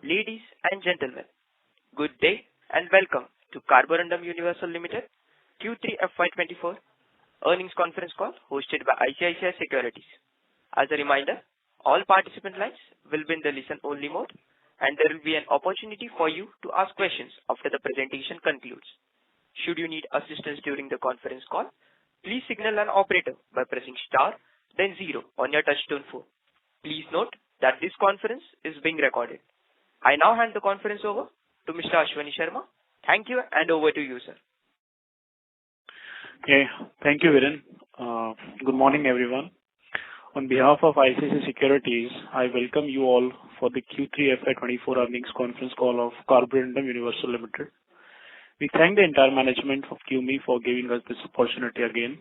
Ladies and gentlemen, good day and welcome to Carborundum Universal Limited Q3 FY'24 earnings conference call hosted by ICICI Securities. As a reminder, all participant lines will be in the listen-only mode, and there will be an opportunity for you to ask questions after the presentation concludes. Should you need assistance during the conference call, please signal an operator by pressing star, then 0 on your touchtone phone. Please note that this conference is being recorded. I now hand the conference over to Mr. Ashwani Sharma. Thank you, and over to you, sir. Okay, thank you, Viren. Good morning, everyone. On behalf of ICICI Securities, I welcome you all for the Q3 FY'24 earnings conference call of Carborundum Universal Limited. We thank the entire management of QME for giving us this opportunity again.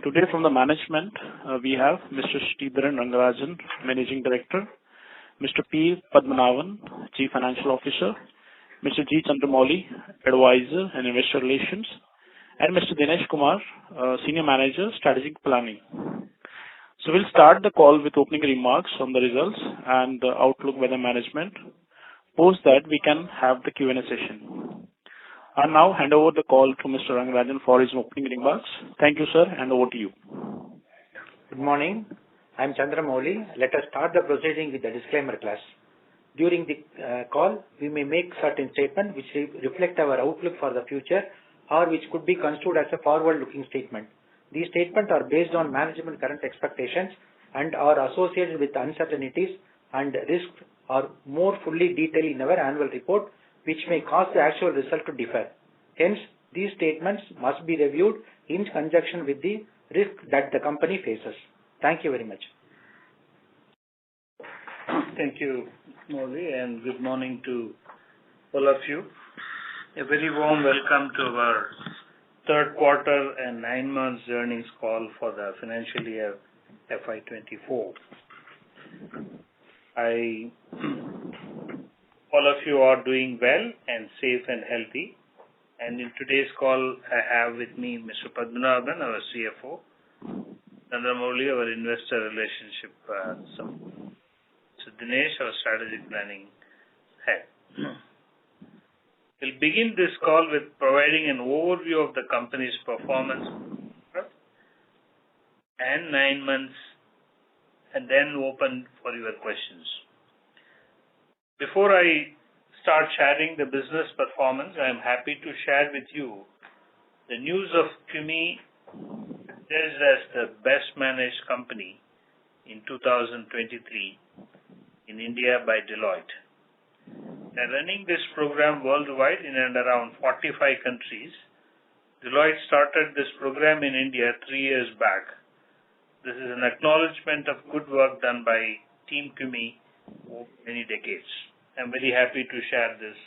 Today from the management, we have Mr. Sridharan Rangarajan, Managing Director, Mr. P. Padmanabhan, Chief Financial Officer, Mr. G. Chandramouli, Advisor and Investor Relations, and Mr. Dinesh Kumar, Senior Manager, Strategic Planning. So we'll start the call with opening remarks on the results and the outlook by the management. Post that, we can have the Q&A session. I'll now hand over the call to Mr. Rangarajan for his opening remarks. Thank you, sir, and over to you. Good morning. I'm Chandramouli. Let us start the proceeding with the disclaimer class. During the call, we may make certain statements which reflect our outlook for the future or which could be construed as a forward-looking statement. These statements are based on management current expectations and are associated with uncertainties and risks are more fully detailed in our annual report, which may cause the actual result to differ. Hence, these statements must be reviewed in conjunction with the risk that the company faces. Thank you very much. Thank you, Molly, and good morning to all of you. A very warm welcome to our third quarter and 9 months earnings call for the financial year FY'24. All of you are doing well and safe and healthy. And in today's call, I have with me Mr. Padmanabhan, our CFO, Chandramouli, our investor relationship, so Dinesh, our strategic planning head. We'll begin this call with providing an overview of the company's performance and 9 months, and then open for your questions. Before I start sharing the business performance, I am happy to share with you the news of QME as the best managed company in 2023 in India by Deloitte. They are running this program worldwide in and around 45 countries. Deloitte started this program in India 3 years back. This is an acknowledgement of good work done by Team QME over many decades. I'm very happy to share this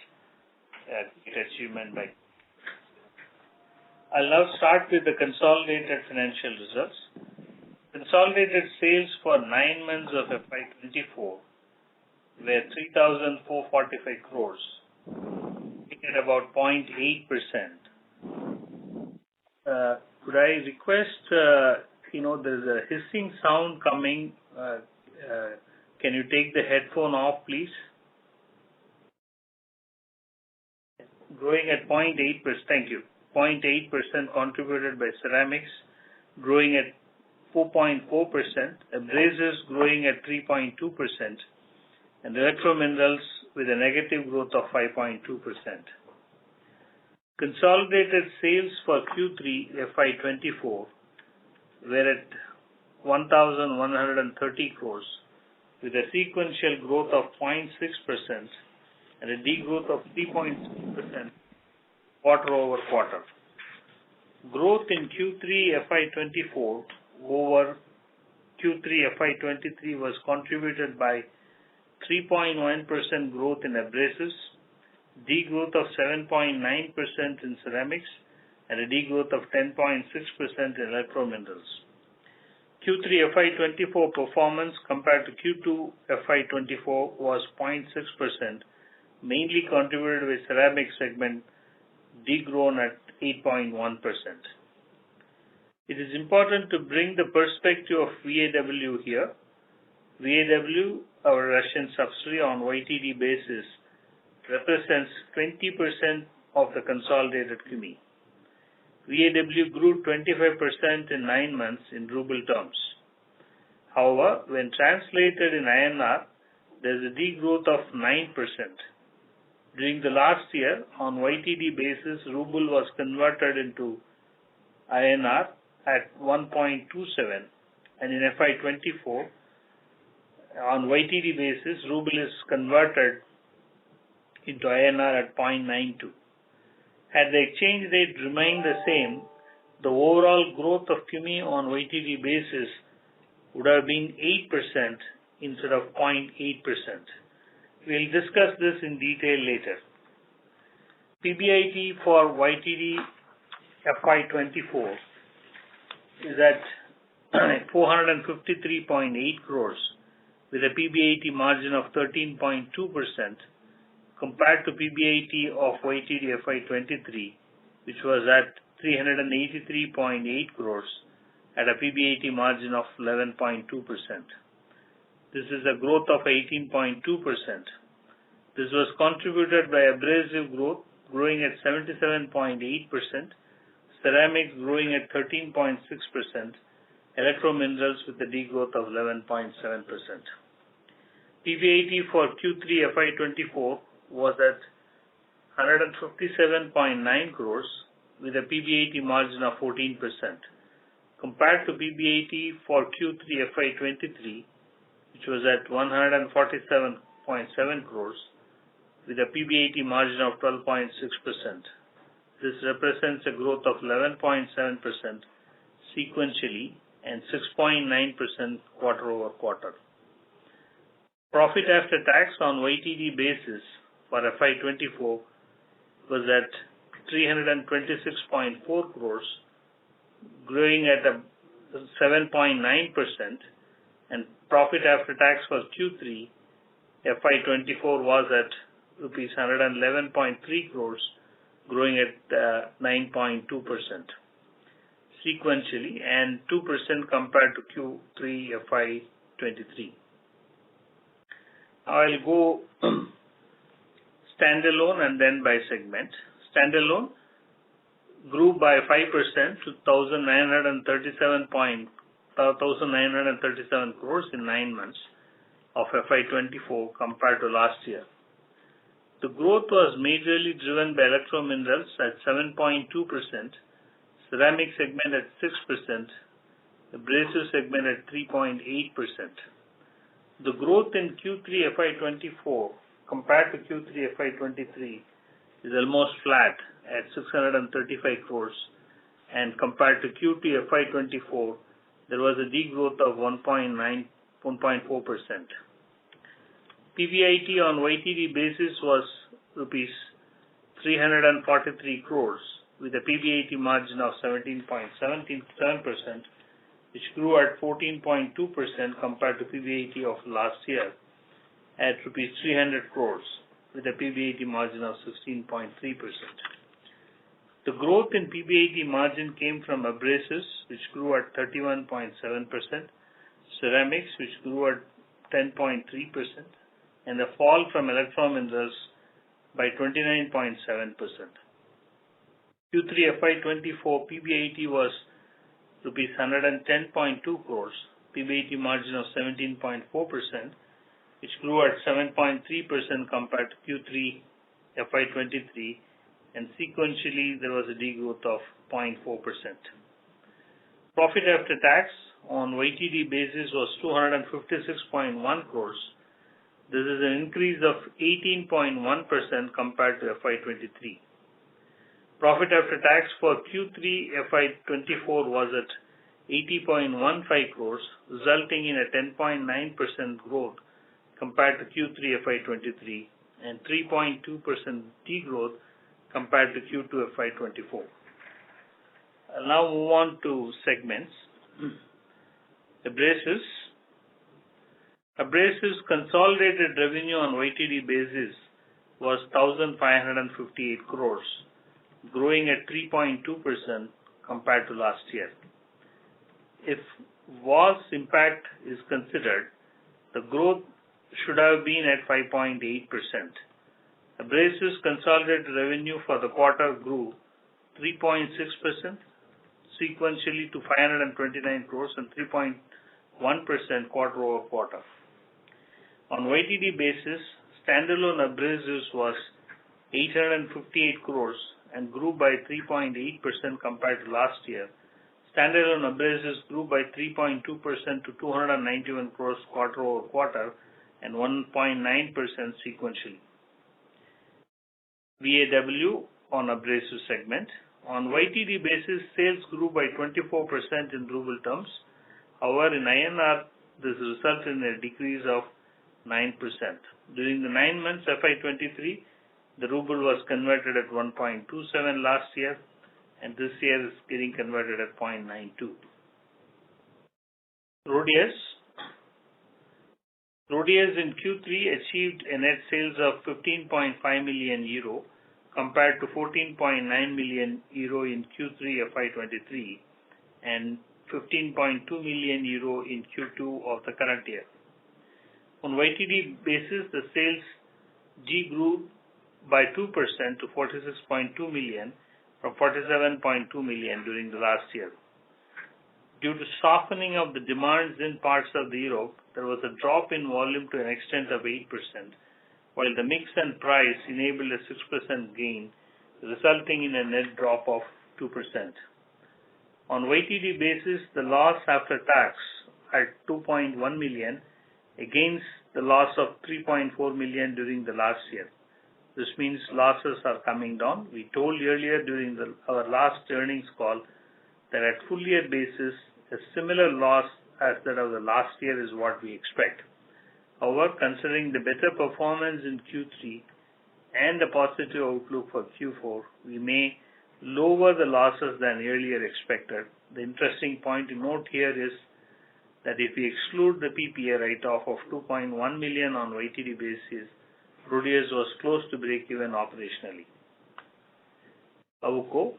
achievement by. I'll now start with the consolidated financial results. Consolidated sales for 9 months of FY'24 were 3,445 crores, making about 0.8%. Could I request, there's a hissing sound coming. Can you take the headphone off, please? Growing at 0.8%, thank you. 0.8% contributed by ceramics, growing at 4.4%, abrasives growing at 3.2%, and electrominerals with a negative growth of 5.2%. Consolidated sales for Q3 FY'24 were at 1,130 crores, with a sequential growth of 0.6% and a degrowth of 3.6% quarter-over-quarter. Growth in Q3 FY'24 over Q3 FY'23 was contributed by 3.1% growth in abrasives, degrowth of 7.9% in ceramics, and a degrowth of 10.6% in electrominerals. Q3 FY'24 performance compared to Q2 FY'24 was 0.6%, mainly contributed by ceramic segment, degrown at 8.1%. It is important to bring the perspective of VAW here. VAW, our Russian subsidiary on YTD basis, represents 20% of the consolidated CUMI. VAW grew 25% in 9 months in ruble terms. However, when translated in INR, there is a degrowth of 9%. During the last year, on YTD basis, ruble was converted into INR at 1.27, and in FY'24, on YTD basis, ruble is converted into INR at 0.92. Had the exchange rate remained the same, the overall growth of CUMI on YTD basis would have been 8% instead of 0.8%. We'll discuss this in detail later. PBIT for YTD FY'24 is at 453.8 crores with a PBIT margin of 13.2% compared to PBIT of YTD FY'23, which was at 383.8 crores at a PBIT margin of 11.2%. This is a growth of 18.2%. This was contributed by abrasive growth, growing at 77.8%, ceramics growing at 13.6%, electrominerals with a degrowth of 11.7%. PBIT for Q3 FY'24 was at 157.9 crores with a PBIT margin of 14%, compared to PBIT for Q3 FY'23, which was at 147.7 crores with a PBIT margin of 12.6%. This represents a growth of 11.7% sequentially and 6.9% quarter over quarter. Profit after tax on YTD basis for FY'24 was at 326.4 crores, growing at a 7.9%, and profit after tax for Q3 FY'24 was at rupees 111.3 crores, growing at 9.2% sequentially and 2% compared to Q3 FY'23. I'll go standalone and then by segment. Standalone grew by 5% to 1,937 crores in 9 months of FY'24 compared to last year. The growth was majorly driven by electrominerals at 7.2%, ceramic segment at 6%, abrasive segment at 3.8%. The growth in Q3 FY'24 compared to Q3 FY'23 is almost flat at 635 crores, and compared to Q2 FY'24, there was a degrowth of 1.4%. PBIT on YTD basis was rupees 343 crores with a PBIT margin of 17.77%, which grew at 14.2% compared to PBIT of last year at rupees 300 crores with a PBIT margin of 16.3%. The growth in PBIT margin came from abrasives, which grew at 31.7%, ceramics, which grew at 10.3%, and a fall from electrominerals by 29.7%. Q3 FY'24 PBIT was rupees 110.2 crores, PBIT margin of 17.4%, which grew at 7.3% compared to Q3 FY'23, and sequentially there was a degrowth of 0.4%. Profit after tax on YTD basis was 256.1 crores. This is an increase of 18.1% compared to FY'23. Profit after tax for Q3 FY'24 was at 80.15 crores, resulting in a 10.9% growth compared to Q3 FY'23 and 3.2% degrowth compared to Q2 FY'24. I'll now move on to segments. Abrasives. Abrasives consolidated revenue on YTD basis was 1,558 crores, growing at 3.2% compared to last year. If WAS impact is considered, The growth should have been at 5.8%. Abrasives consolidated revenue for the quarter grew 3.6% sequentially to 529 crores and 3.1% quarter-over-quarter. On YTD basis, standalone abrasives was 858 crores and grew by 3.8% compared to last year. Standalone abrasives grew by 3.2% to 291 crores quarter-over-quarter and 1.9% sequentially. VAW on abrasive segment. On YTD basis, sales grew by 24% in ruble terms. However, in INR, this resulted in a decrease of 9%. During the 9 months FY'23, the ruble was converted at 1.27 last year, and this year is getting converted at 0.92. Rhodius in Q3 achieved a net sales of 15.5 million euro compared to 14.9 million euro in Q3 FY'23 and 15.2 million euro in Q2 of the current year. On YTD basis, the sales grew by 2% to 46.2 million from 47.2 million during the last year. Due to softening of the demands in parts of Europe, there was a drop in volume to an extent of 8%, while the mix and price enabled a 6% gain, resulting in a net drop of 2%. On YTD basis, the loss after tax at 2.1 million against the loss of 3.4 million during the last year. This means losses are coming down. We told earlier during our last earnings call that at full year basis, a similar loss as that of the last year is what we expect. However, considering the better performance in Q3 and the positive outlook for Q4, we may lower the losses than earlier expected. The interesting point to note here is that if we exclude the PPA write-off of 2.1 million on YTD basis, Rhodius was close to break-even operationally. AWUKO.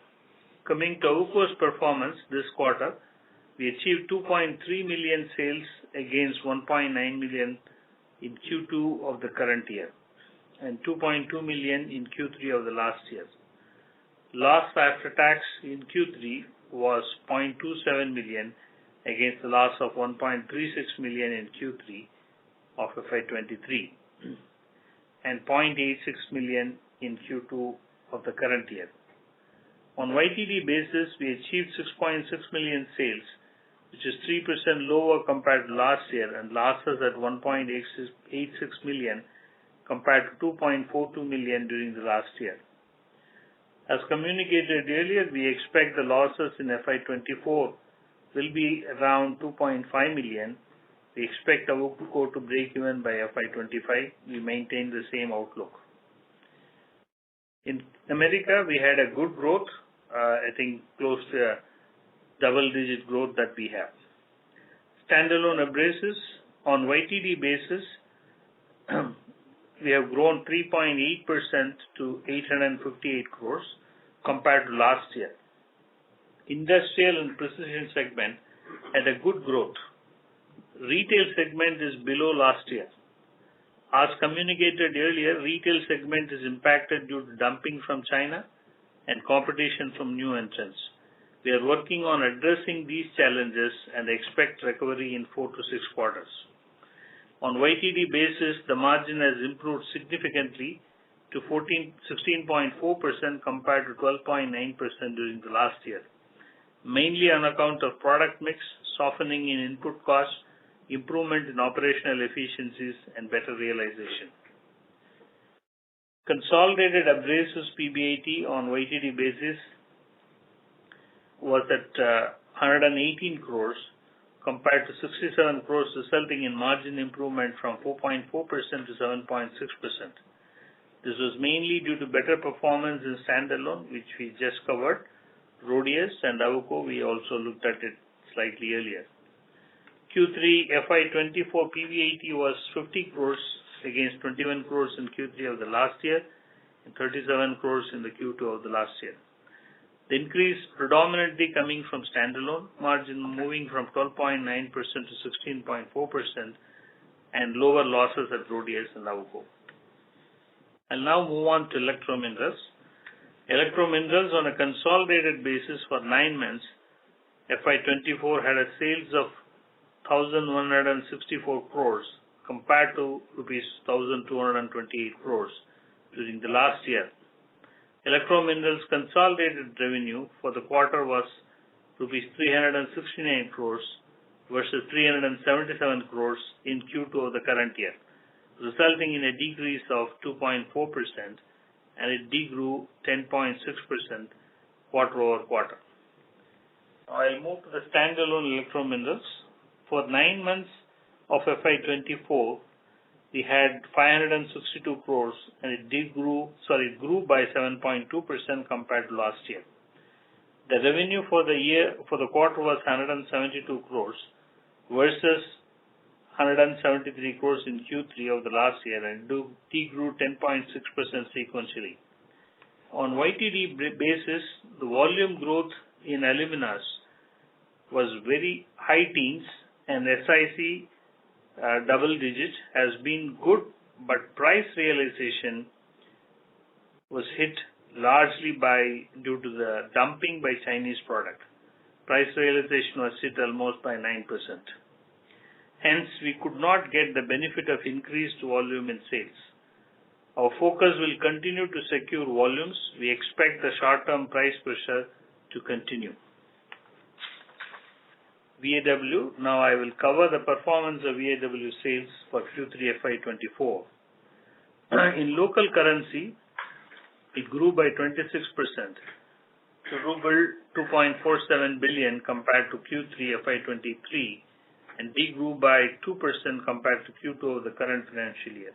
Coming to AWUKO's performance this quarter, we achieved 2.3 million sales against 1.9 million in Q2 of the current year and 2.2 million in Q3 of the last year. Loss after tax in Q3 was 0.27 million against the loss of 1.36 million in Q3 of FY'23 and 0.86 million in Q2 of the current year. On YTD basis, we achieved 6.6 million sales, which is 3% lower compared to last year, and losses at 1.86 million compared to 2.42 million during the last year. As communicated earlier, we expect the losses in FY'24 will be around 2.5 million. We expect AWUKO to break even by FY'25. We maintain the same outlook. In America, we had a good growth, I think close to a double-digit growth that we have. Standalone abrasives on YTD basis, we have grown 3.8% to 858 crores compared to last year. Industrial and precision segment had a good growth. Retail segment is below last year. As communicated earlier, retail segment is impacted due to dumping from China and competition from new entrants. We are working on addressing these challenges and expect recovery in 4 to 6 quarters. On YTD basis, the margin has improved significantly to 16.4% compared to 12.9% during the last year, mainly on account of product mix, softening in input costs, improvement in operational efficiencies, and better realization. Consolidated abrasives PBIT on YTD basis was at 118 crores compared to 67 crores, resulting in margin improvement from 4.4% to 7.6%. This was mainly due to better performance in standalone, which we just covered, Rhodius and AWUKO. We also looked at it slightly earlier. Q3 FY'24 PBIT was 50 crores against 21 crores in Q3 of the last year and 37 crores in the Q2 of the last year. The increase predominantly coming from standalone, margin moving from 12.9% to 16.4%, and lower losses at Rhodius and Nabucco. I'll now move on to electrominerals. Electrominerals on a consolidated basis for 9 months, FY'24 had a sales of 1,164 crores compared to rupees 1,228 crores during the last year. Electrominerals consolidated revenue for the quarter was rupees 369 crores versus 377 crores in Q2 of the current year, resulting in a decrease of 2.4%, and it degrew 10.6% quarter over quarter. Now I'll move to the standalone electrominerals. For 9 months of FY'24, we had 562 crores, and it grew by 7.2% compared to last year. The revenue for the quarter was 172 crores versus 173 crores in Q3 of the last year, and degrew 10.6% sequentially. On YTD basis, the volume growth in aluminas was very high teens, and SIC double digit has been good, but price realization was hit largely due to the dumping by Chinese product. Price realization was hit almost by 9%. Hence, we could not get the benefit of increased volume in sales. Our focus will continue to secure volumes. We expect the short-term price pressure to continue. VAW. Now I will cover the performance of VAW sales for Q3 FY'24. In local currency, it grew by 26% to ruble 2.47 billion compared to Q3 FY'23, and degrew by 2% compared to Q2 of the current financial year.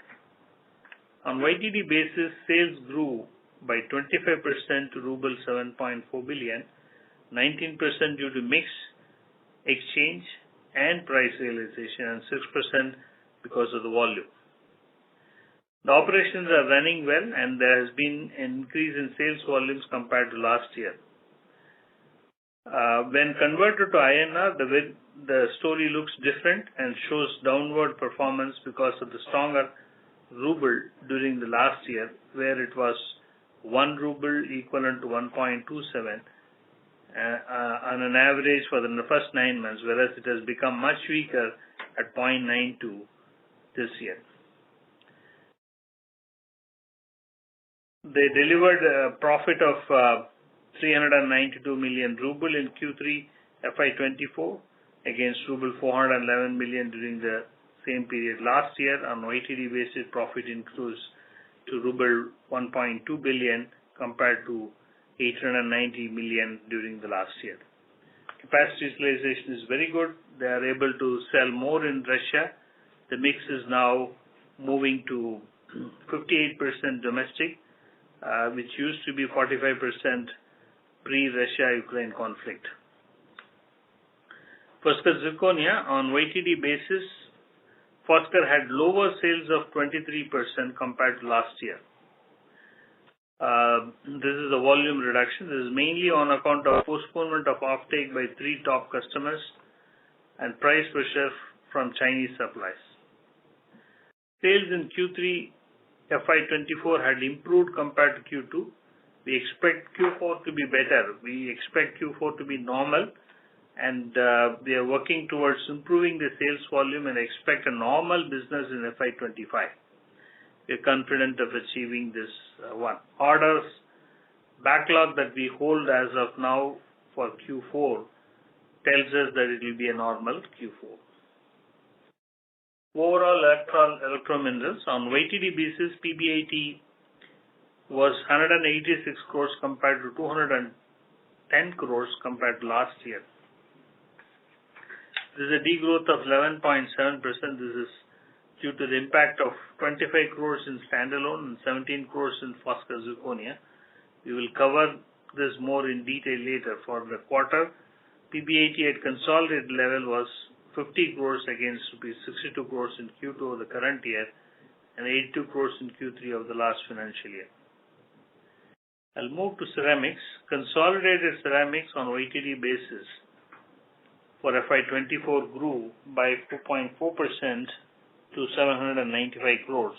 On YTD basis, sales grew by 25% to ruble 7.4 billion, 19% due to mix, exchange and price realization, and 6% because of the volume. The operations are running well, and there has been an increase in sales volumes compared to last year. When converted to INR, the story looks different and shows downward performance because of the stronger ruble during the last year, where it was 1 ruble equivalent to 1.27 on an average for the first 9 months, whereas it has become much weaker at 0.92 this year. They delivered a profit of 392 million ruble in Q3 FY'24 against ruble 411 million during the same period last year. On YTD basis, profit increased to ruble 1.2 billion compared to 890 million during the last year. Capacity utilization is very good. They are able to sell more in Russia. The mix is now moving to 58% domestic, which used to be 45% pre-Russia-Ukraine conflict. Foskor Zirconia, on YTD basis, Foskor had lower sales of 23% compared to last year. This is a volume reduction. This is mainly on account of postponement of offtake by 3 top customers and price pressure from Chinese supplies. Sales in Q3 FY'24 had improved compared to Q2. We expect Q4 to be better. We expect Q4 to be normal, and we are working towards improving the sales volume and expect a normal business in FY'25. We are confident of achieving this one. Orders backlog that we hold as of now for Q4 tells us that it will be a normal Q4. Overall electrominerals on YTD basis, PBIT was 186 crores compared to 210 crores compared to last year. This is a degrowth of 11.7%. This is due to the impact of 25 crores in standalone and 17 crores in Foskor Zirconia. We will cover this more in detail later. For the quarter, PBIT at consolidated level was 50 crores against rupees 62 crores in Q2 of the current year and 82 crores in Q3 of the last financial year. I'll move to ceramics. Consolidated ceramics on YTD basis for FY'24 grew by 4.4% to 795 crores.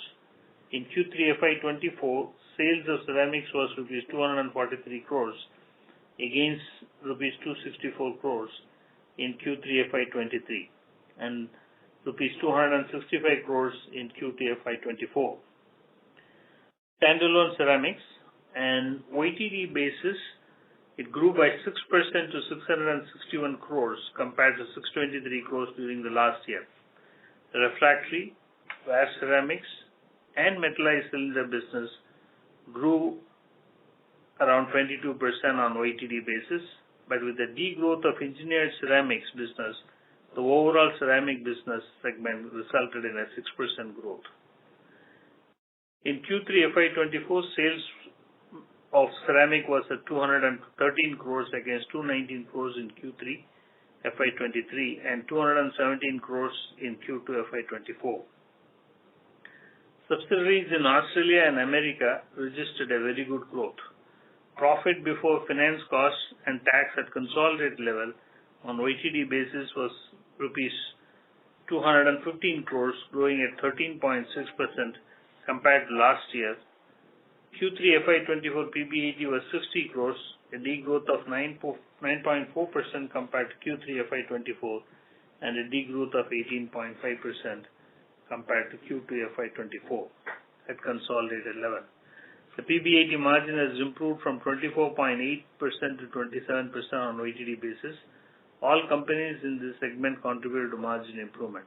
In Q3 FY'24, sales of ceramics was rupees 243 crores against rupees 264 crores in Q3 FY'23 and rupees 265 crores in Q2 FY'24. Standalone ceramics and YTD basis, it grew by 6% to 661 crores compared to 623 crores during the last year. The refractory, wire ceramics, and metallized cylinder business grew around 22% on YTD basis, but with the degrowth of engineered ceramics business, the overall ceramic business segment resulted in a 6% growth. In Q3 FY'24, sales of ceramic was at 213 crores against 219 crores in Q3 FY'23 and 217 crores in Q2 FY'24. Subsidiaries in Australia and America registered a very good growth. Profit before finance costs and tax at consolidated level on YTD basis was rupees 215 crores, growing at 13.6% compared to last year. Q3 FY'24 PBIT was 60 crores, a degrowth of 9.4% compared to Q3 FY'24 and a degrowth of 18.5% compared to Q2 FY'24 at consolidated level. The PBIT margin has improved from 24.8% to 27% on YTD basis. All companies in this segment contributed to margin improvement.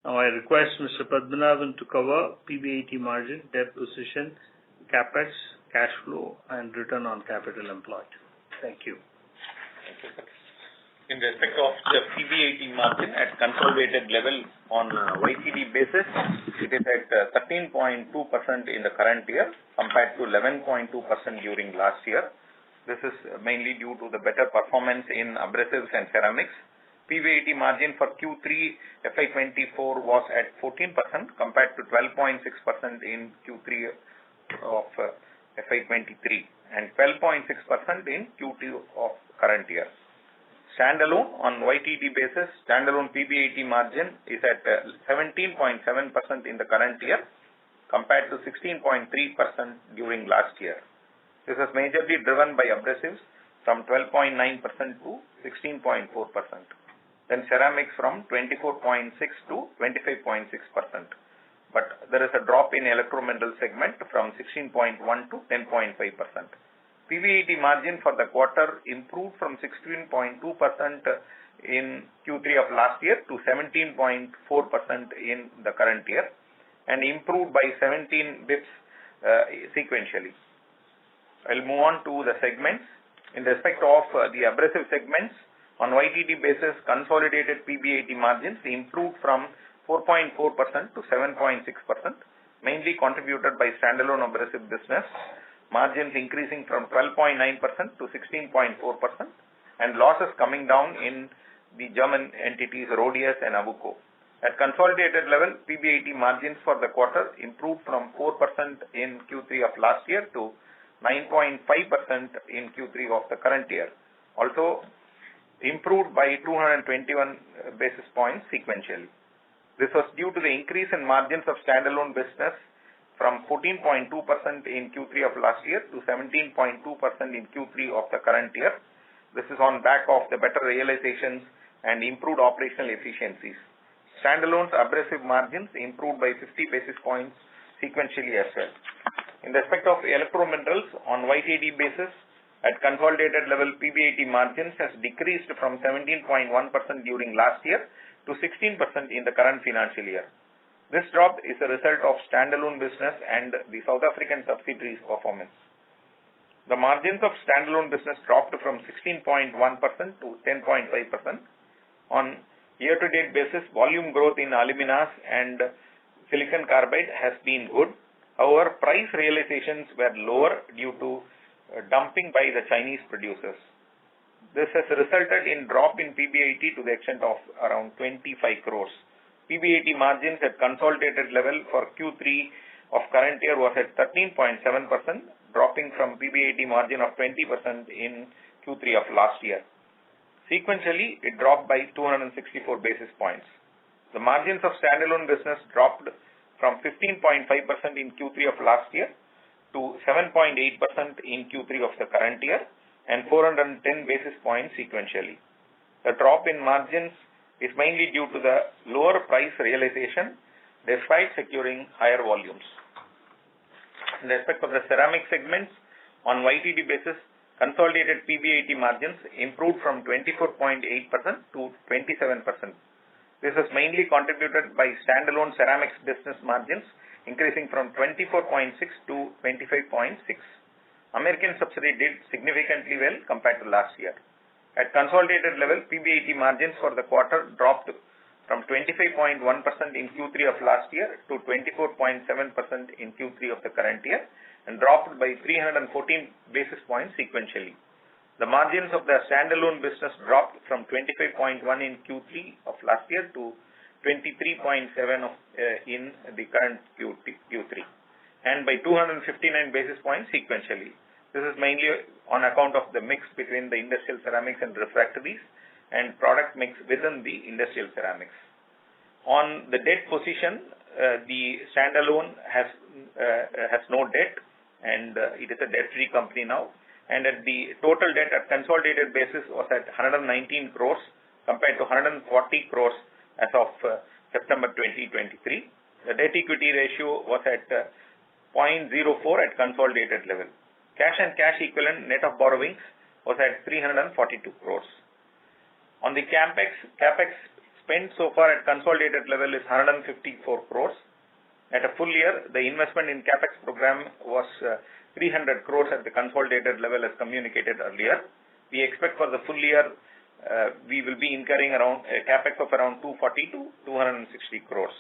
Now I request Mr. Padmanabhan to cover PBIT margin, debt position, capex, cash flow, and return on capital employed. Thank you. Thank you, sir. In respect of the PBIT margin at consolidated level on YTD basis, it is at 13.2% in the current year compared to 11.2% during last year. This is mainly due to the better performance in abrasives and ceramics. PBIT margin for Q3 FY'24 was at 14% compared to 12.6% in Q3 of FY'23 and 12.6% in Q2 of current year. Standalone on YTD basis, standalone PBIT margin is at 17.7% in the current year compared to 16.3% during last year. This is majorly driven by abrasives from 12.9% to 16.4%. Then ceramics from 24.6 to 25.6%. But there is a drop in electromineral segment from 16.1 to 10.5%. PBIT margin for the quarter improved from 16.2% in Q3 of last year to 17.4% in the current year and improved by 17 bps sequentially. I'll move on to the segments. In respect of the abrasive segments, on YTD basis, consolidated PBIT margins improved from 4.4% to 7.6%, mainly contributed by standalone abrasive business, margins increasing from 12.9% to 16.4%, and losses coming down in the German entities Rhodius and Avuco. At consolidated level, PBIT margins for the quarter improved from 4% in Q3 of last year to 9.5% in Q3 of the current year. Also improved by 221 basis points sequentially. This was due to the increase in margins of standalone business from 14.2% in Q3 of last year to 17.2% in Q3 of the current year. This is on back of the better realizations and improved operational efficiencies. Standalone's abrasive margins improved by 50 basis points sequentially as well. In respect of electrominerals, on YTD basis, at consolidated level, PBIT margins has decreased from 17.1% during last year to 16% in the current financial year. This drop is a result of standalone business and the South African subsidiaries' performance. The margins of standalone business dropped from 16.1% to 10.5%. On year-to-date basis, volume growth in aluminas and silicon carbide has been good. However, price realizations were lower due to dumping by the Chinese producers. This has resulted in drop in PBIT to the extent of around 25 crores. PBIT margins at consolidated level for Q3 of current year was at 13.7%, dropping from PBIT margin of 20% in Q3 of last year. Sequentially, it dropped by 264 basis points. The margins of standalone business dropped from 15.5% in Q3 of last year to 7.8% in Q3 of the current year and 410 basis points sequentially. The drop in margins is mainly due to the lower price realization despite securing higher volumes. In respect of the ceramic segments, on YTD basis, consolidated PBIT margins improved from 24.8% to 27%. This is mainly contributed by standalone ceramics business margins increasing from 24.6 to 25.6. American subsidiary did significantly well compared to last year. At consolidated level, PBIT margins for the quarter dropped from 25.1% in Q3 of last year to 24.7% in Q3 of the current year and dropped by 314 basis points sequentially. The margins of the standalone business dropped from 25.1 in Q3 of last year to 23.7 in the current Q3 and by 259 basis points sequentially. This is mainly on account of the mix between the industrial ceramics and refractories and product mix within the industrial ceramics. On the debt position, the standalone has no debt and it is a debt-free company now. And at the total debt at consolidated basis was at 119 crores compared to 140 crores as of September 2023. The debt equity ratio was at 0.04 at consolidated level. Cash and cash equivalent net of borrowings was at 342 crores. On the CapEx spent so far at consolidated level is 154 crores. At a full year, the investment in CapEx program was 300 crores at the consolidated level as communicated earlier. We expect for the full year, we will be incurring around a CapEx of around 240 to 260 crores.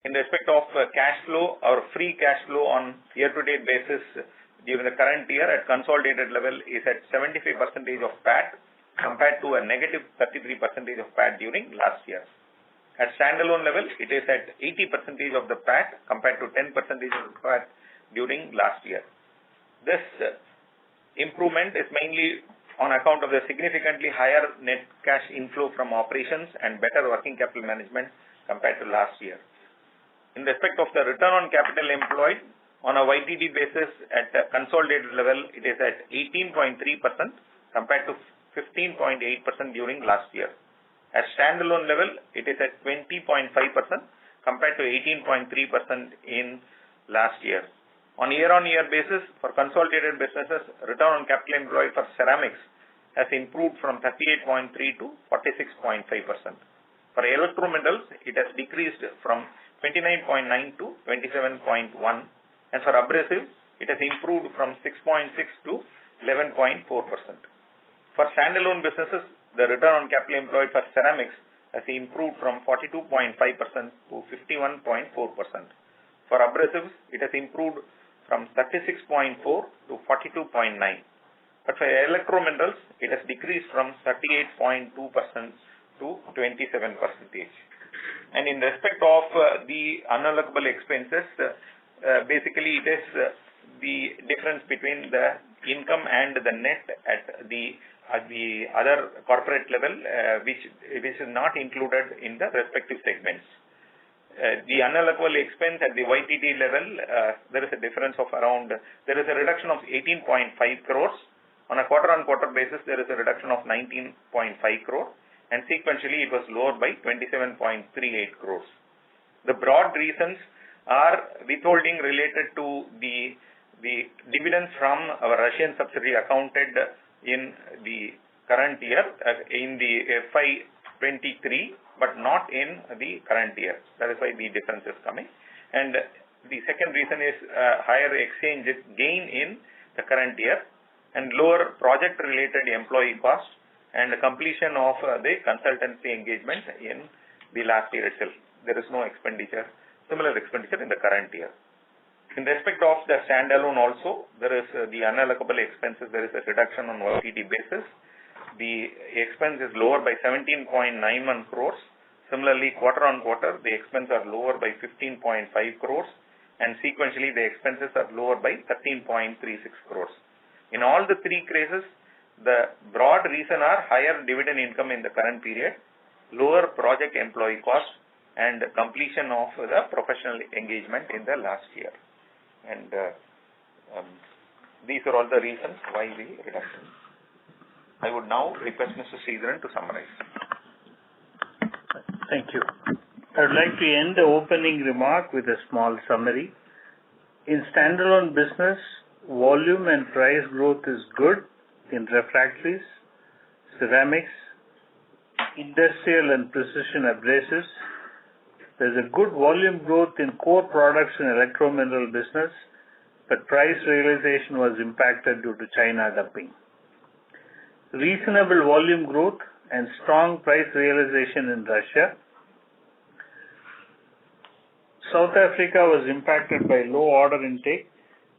In respect of cash flow, our free cash flow on year-to-date basis during the current year at consolidated level is at 75% of PAT compared to a negative 33% of PAT during last year. At standalone level, it is at 80% of the PAT compared to 10% of the PAT during last year. This improvement is mainly on account of the significantly higher net cash inflow from operations and better working capital management compared to last year. In respect of the return on capital employed, on a YTD basis at a consolidated level, it is at 18.3% compared to 15.8% during last year. At standalone level, it is at 20.5% compared to 18.3% in last year. On year-on-year basis, for consolidated businesses, return on capital employed for ceramics has improved from 38.3 to 46.5%. For electrometals, it has decreased from 29.9 to 27.1, and for abrasives, it has improved from 6.6 to 11.4%. For standalone businesses, the return on capital employed for ceramics has improved from 42.5% to 51.4%. For abrasives, it has improved from 36.4 to 42.9. But for electrometals, it has decreased from 38.2% to 27%. And in respect of the unallocable expenses, basically it is the difference between the income and the net at the other corporate level, which is not included in the respective segments. The unallocable expense at the YTD level, there is a difference of around, there is a reduction of 18.5 crores. On a quarter-on-quarter basis, there is a reduction of 19.5 crores, and sequentially it was lower by 27.38 crores. The broad reasons are withholding related to the dividends from our Russian subsidiary accounted in the current year, in the FY'23, but not in the current year. That is why the difference is coming. And the second reason is higher exchange gain in the current year and lower project-related employee costs and the completion of the consultancy engagement in the last year itself. There is no expenditure, similar expenditure in the current year. In respect of the standalone also, there is the unallocable expenses, there is a reduction on YTD basis. The expense is lower by 17.91 crores. Similarly, quarter-on-quarter, the expenses are lower by 15.5 crores, and sequentially, the expenses are lower by 13.36 crores. In all the three cases, the broad reason are higher dividend income in the current period lower project employee costs, and completion of the professional engagement in the last year. And these are all the reasons why the reduction. I would now request Mr. Sridharan to summarize. Thank you. I would like to end the opening remark with a small summary. In standalone business, volume and price growth is good in refractories, ceramics, industrial and precision abrasives. There's a good volume growth in core products in electromineral business, but price realization was impacted due to China dumping. Reasonable volume growth and strong price realization in Russia. South Africa was impacted by low order intake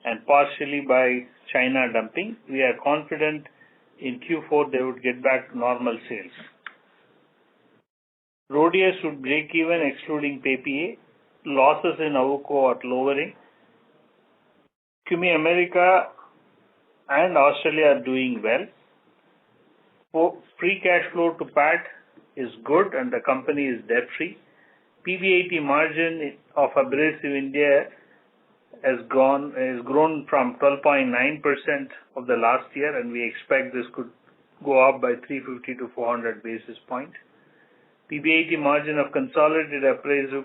and partially by China dumping. We are confident in Q4 they would get back to normal sales. Rhodius would break even excluding PPA. Losses in AWUKO are lowering. CUMI America and Australia are doing well. Free cash flow to PAT is good and the company is debt free. PBIT margin of Abrasive India has grown from 12.9% of the last year, and we expect this could go up by 350 to 400 basis points. PBIT margin of consolidated Abrasive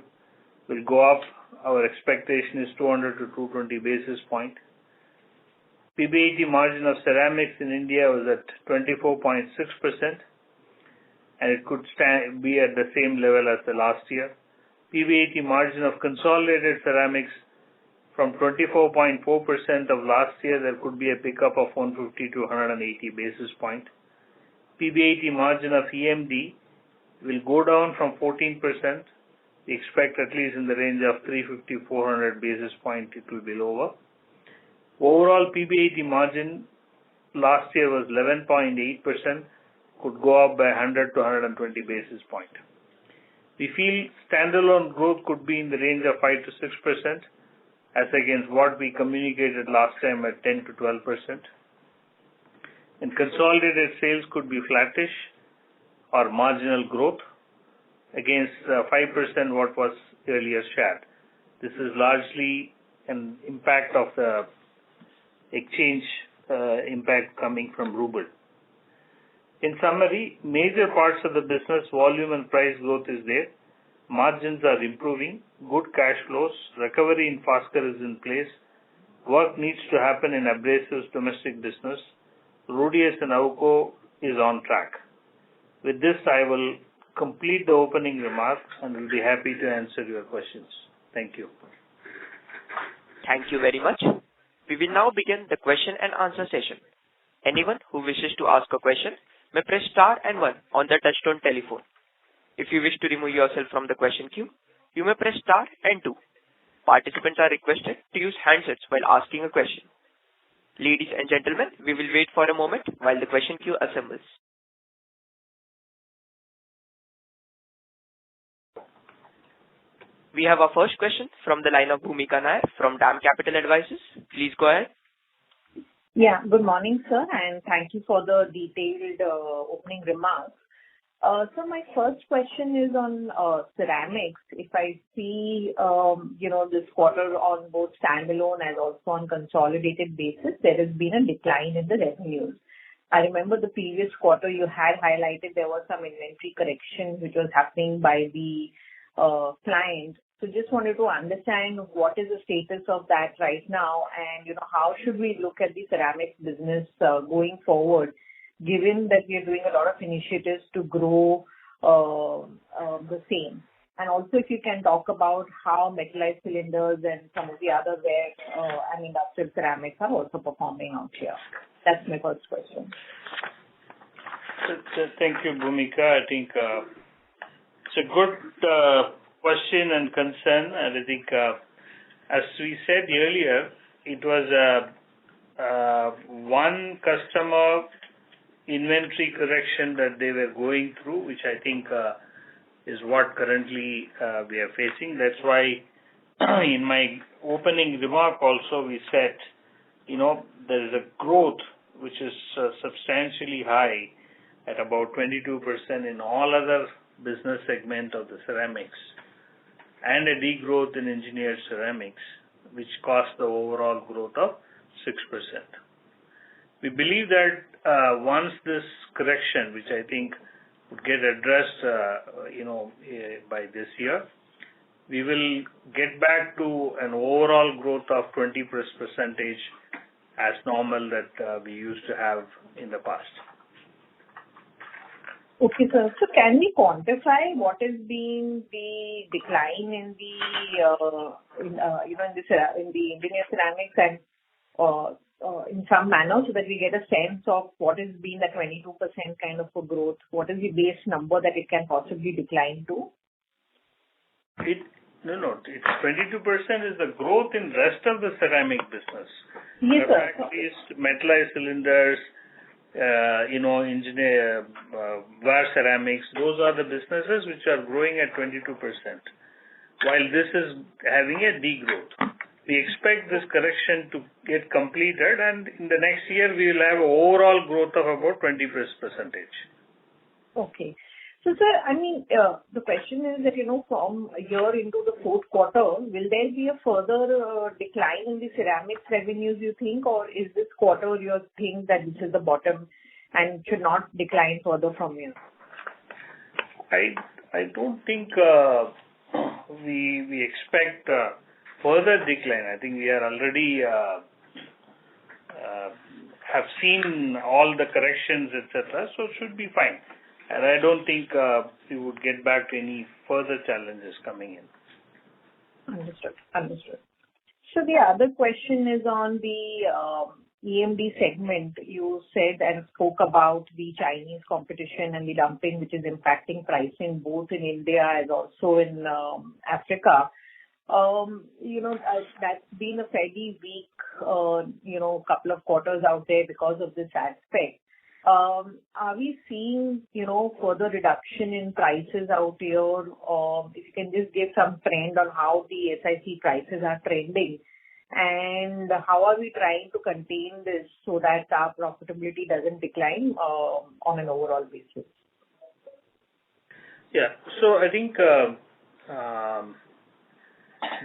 will go up. Our expectation is 200 to 220 basis points. PBIT margin of ceramics in India was at 24.6%, and it could be at the same level as the last year. PBIT margin of consolidated ceramics from 24.4% of last year, there could be a pickup of 150 to 180 basis points. PBIT margin of EMD will go down from 14%. We expect at least in the range of 350 400 basis points it will be lower. Overall PBIT margin last year was 11.8%, could go up by 100 to 120 basis points. We feel standalone growth could be in the range of 5 to 6%, as against what we communicated last time at 10 to 12%. And consolidated sales could be flattish or marginal growth against 5% what was earlier shared. This is largely an impact of the exchange impact coming from ruble. In summary, major parts of the business volume and price growth is there. Margins are improving, good cash flows, recovery in Foskor is in place. Work needs to happen in Abrasives domestic business. Rhodius and AWUKO is on track. With this, I will complete the opening remarks and will be happy to answer your questions. Thank you. Thank you very much. We will now begin the question and answer session. Anyone who wishes to ask a question may press star and 1 on the touchtone telephone. If you wish to remove yourself from the question queue, you may press star and 2. Participants are requested to use handsets while asking a question. Ladies and gentlemen, we will wait for a moment while the question queue assembles. We have our first question from the line of Bhumika Nair from DAM Capital Advisors. Please go ahead. Yeah, good morning, sir, and thank you for the detailed opening remarks. So my first question is on ceramics. If I see, this quarter on both standalone and also on consolidated basis, there has been a decline in the revenues. I remember the previous quarter you had highlighted there was some inventory correction which was happening by the client. So just wanted to understand what is the status of that right now, and how should we look at the ceramics business going forward, given that we are doing a lot of initiatives to grow the same. And also if you can talk about how metallized cylinders and some of the other and industrial ceramics are also performing out here. That's my first question. Thank you, Bhumika. I think it's a good question and concern, and I think as we said earlier, it was one customer inventory correction that they were going through, which I think is what currently we are facing. That's why in my opening remark also we said, there is a growth which is substantially high at about 22% in all other business segment of the ceramics and a degrowth in engineered ceramics, which cost the overall growth of 6%. We believe that once this correction, which I think would get addressed, by this year, we will get back to an overall growth of 20% as normal that we used to have in the past. Okay, sir. So can we quantify what has been the decline in the engineered ceramics and in some manner, so that we get a sense of what has been the 22% kind of a growth? What is the base number that it can possibly decline to? It's 22% is the growth in rest of the ceramic business. Yes, sir. Refractories, metallized cylinders, engineer wire ceramics. Those are the businesses which are growing at 22%. While this is having a degrowth, we expect this correction to get completed, and in the next year we will have overall growth of about 20%. Okay. So, sir, the question is that, from a year into the fourth quarter, will there be a further decline in the ceramics revenues, you think, or is this quarter you think that this is the bottom and should not decline further from here? I don't think we expect further decline. I think we are already have seen all the corrections, etc., so it should be fine. And I don't think we would get back to any further challenges coming in. Understood. So the other question is on the EMD segment. You said and spoke about the Chinese competition and the dumping, which is impacting pricing both in India as also in Africa. That's been a fairly weak, couple of quarters out there because of this aspect. Are we seeing, further reduction in prices out here? Or if you can just give some trend on how the SiC prices are trending, and how are we trying to contain this so that our profitability doesn't decline on an overall basis? Yeah. So I think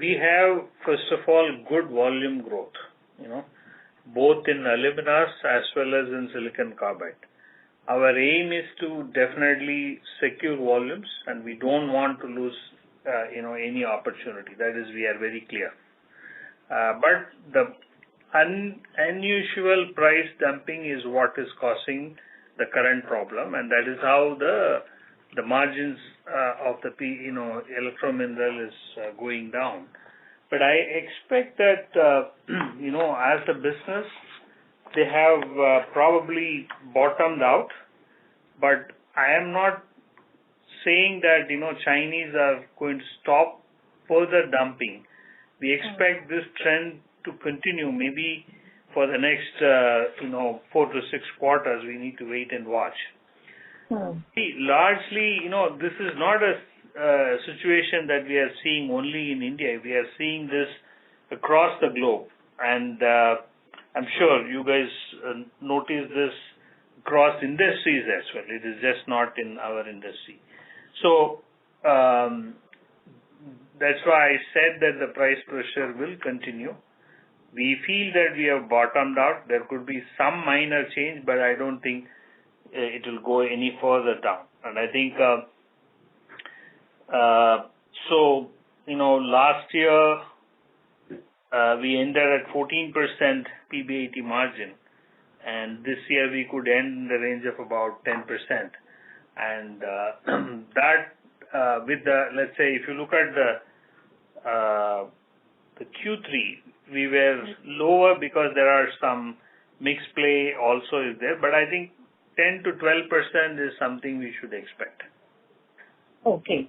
we have, first of all, good volume growth, both in aluminas as well as in silicon carbide. Our aim is to definitely secure volumes, and we don't want to lose, any opportunity. That is, we are very clear. But the unusual price dumping is what is causing the current problem, and that is how the margins of the electromineral is going down. But I expect that, as a business, they have probably bottomed out. But I am not saying that, Chinese are going to stop further dumping. We expect this trend to continue maybe for the next, 4 to 6 quarters. We need to wait and watch. See, largely, this is not a situation that we are seeing only in India. We are seeing this across the globe, and I'm sure you guys notice this across industries as well. It is just not in our industry. So that's why I said that the price pressure will continue. We feel that we have bottomed out. There could be some minor change, but I don't think it will go any further down. And I think last year we ended at 14% PBIT margin, and this year we could end in the range of about 10%. And that with the, let's say, if you look at the Q3, we were lower because there are some mixed play also is there, but I think 10 to 12% is something we should expect. Okay.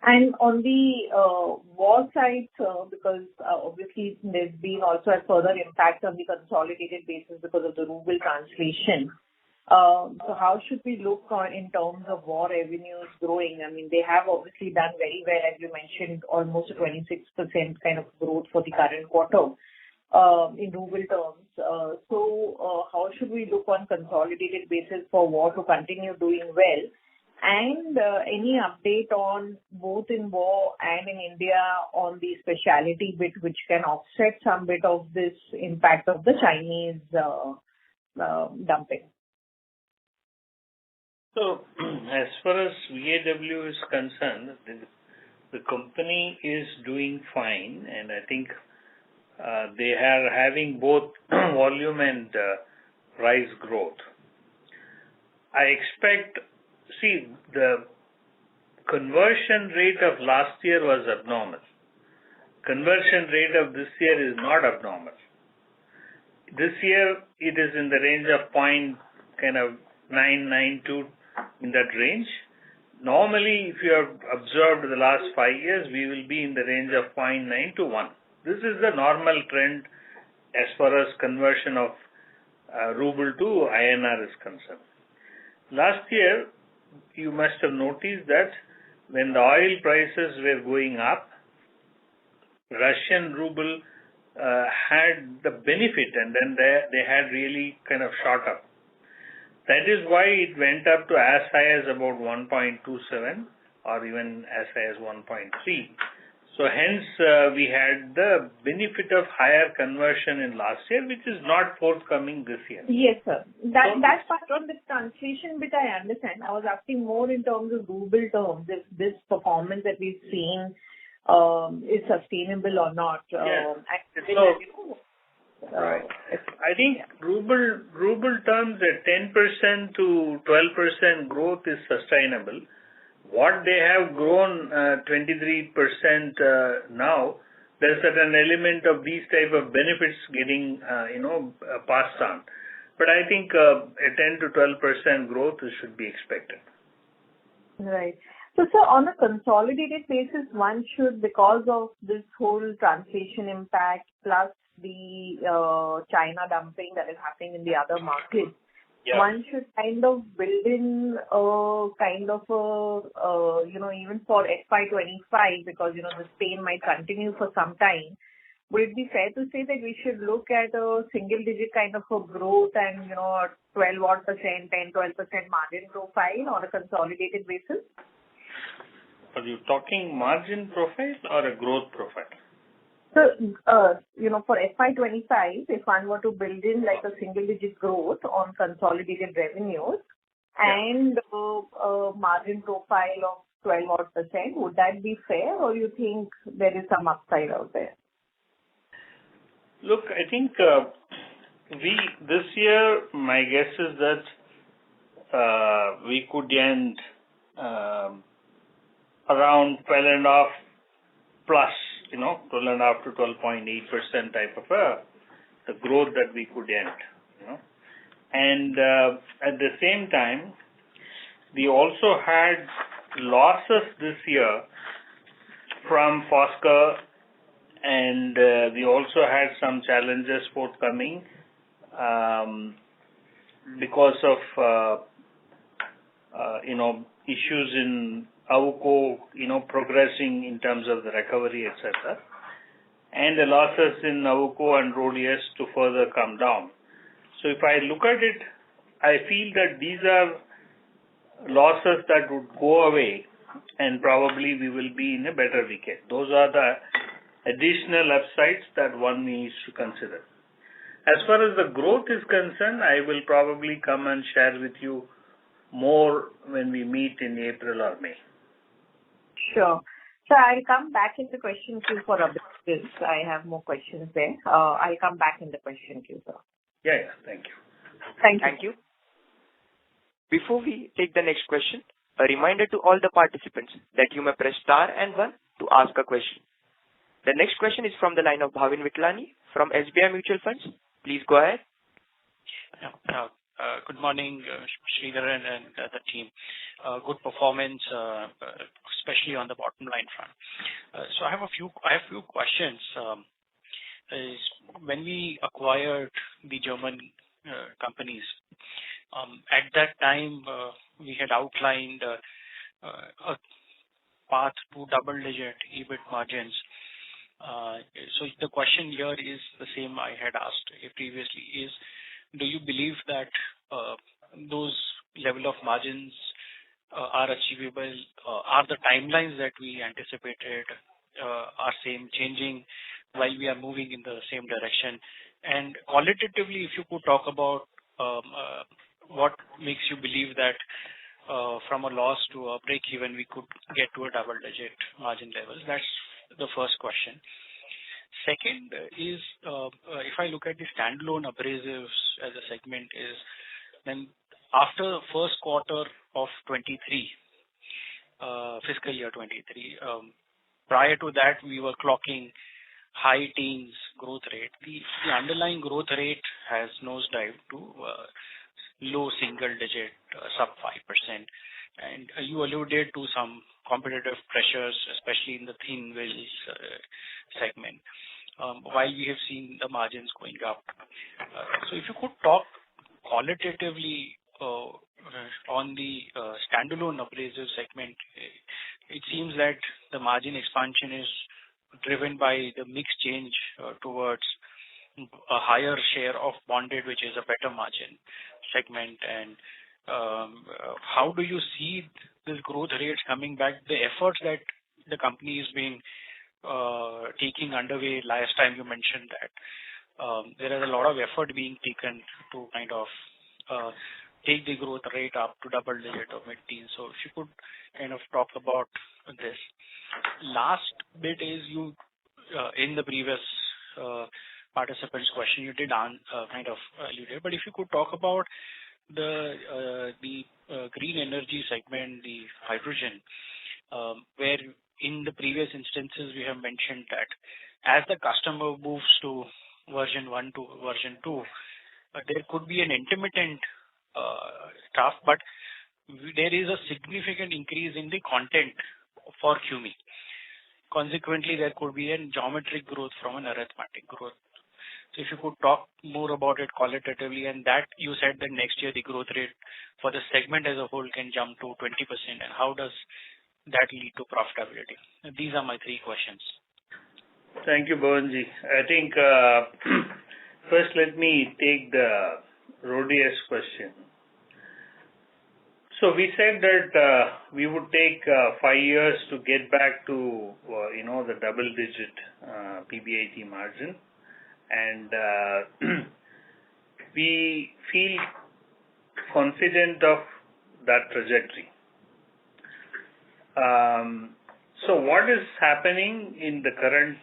And on the war side, because obviously there's been also a further impact on the consolidated basis because of the ruble translation. So how should we look in terms of war revenues growing? I mean, they have obviously done very well, as you mentioned, almost a 26% kind of growth for the current quarter in ruble terms. So how should we look on consolidated basis for war to continue doing well? And any update on both in WoW and in India on the specialty bit, which can offset some bit of this impact of the Chinese dumping? So, as far as VAW is concerned, the company is doing fine, and I think they are having both volume and price growth. I expect, the conversion rate of last year was abnormal. Conversion rate of this year is not abnormal. This year it is in the range of 0.992 in that range. Normally, if you have observed the last 5 years, we will be in the range of 0.9 to 1. This is the normal trend as far as conversion of ruble to INR is concerned. Last year, you must have noticed that when the oil prices were going up, Russian ruble had the benefit, and then they had really kind of shot up. That is why it went up to as high as about 1.27 or even as high as 1.3. So hence we had the benefit of higher conversion in last year, which is not forthcoming this year. Yes, sir. That part on the translation bit I understand. I was asking more in terms of ruble terms, if this performance that we've seen is sustainable or not. Yes. Right. I think ruble terms at 10% to 12% growth is sustainable. What they have grown 23% now, there's an element of these type of benefits getting passed on. But I think a 10 to 12% growth should be expected. Right. So, sir, on a consolidated basis, one should, because of this whole translation impact plus the China dumping that is happening in the other markets, one should kind of build in even for FY'25, because, this pain might continue for some time. Would it be fair to say that we should look at a single digit kind of a growth and, 12-odd percent, 10-12% margin profile on a consolidated basis? Are you talking margin profile or a growth profile? So, for FY'25, if one were to build in like a single-digit growth on consolidated revenues and a margin profile of 12-odd%, would that be fair, or you think there is some upside out there? Look, I think this year, my guess is that we could end around 12.5 plus. 12.5 to 12.8% type of the growth that we could end. And at the same time, we also had losses this year from Fosca, and we also had some challenges forthcoming because of issues in AWUKO, progressing in terms of the recovery, etc. And the losses in AWUKO and RHODIUS to further come down. So if I look at it, I feel that these are losses that would go away, and probably we will be in a better wicket. Those are the additional upsides that one needs to consider. As far as the growth is concerned, I will probably come and share with you more when we meet in April or May. Sure. So I'll come back in the question queue for a bit. I have more questions there. I'll come back in the question queue, sir. Yeah. Thank you. Thank you. Before we take the next question, a reminder to all the participants that you may press star and 1 to ask a question. The next question is from the line of Bhavin Vitlani from SBI Mutual Funds. Please go ahead. Good morning, Sridharan and the team. Good performance, especially on the bottom line front. So I have a few questions. When we acquired the German companies, at that time we had outlined a path to double-digit EBIT margins. So the question here is the same I had asked previously: do you believe that those level of margins are achievable? Are the timelines that we anticipated are same changing while we are moving in the same direction? And qualitatively, if you could talk about what makes you believe that from a loss to a break even, we could get to a double-digit margin level. That's the first question. Second is, if I look at the standalone abrasives as a segment, is then after the first quarter of 23, fiscal year 23, prior to that, we were clocking high teens growth rate. The underlying growth rate has nosedived to low single digit, sub 5%. And you alluded to some competitive pressures, especially in the thin wheels segment, while we have seen the margins going up. So if you could talk qualitatively on the standalone abrasive segment, it seems that the margin expansion is driven by the mix change towards a higher share of bonded, which is a better margin segment. And how do you see this growth rates coming back? The efforts that the company has been taking underway, last time you mentioned that there is a lot of effort being taken to kind of take the growth rate up to double digit or mid-teen. So if you could kind of talk about this. Last bit is you, in the previous participant's question, you did kind of alluded, but if you could talk about the green energy segment, the hydrogen, where in the previous instances we have mentioned that as the customer moves to version 1 to version 2, there could be an intermittent stuff, but there is a significant increase in the content for QME. Consequently, there could be a geometric growth from an arithmetic growth. So if you could talk more about it qualitatively, and that you said that next year the growth rate for the segment as a whole can jump to 20%, and how does that lead to profitability? These are my three questions. Thank you, Bhavanji. I think first let me take the RHODIUS question. So we said that we would take 5 years to get back to the double-digit PBIT margin, and we feel confident of that trajectory. So what is happening in the current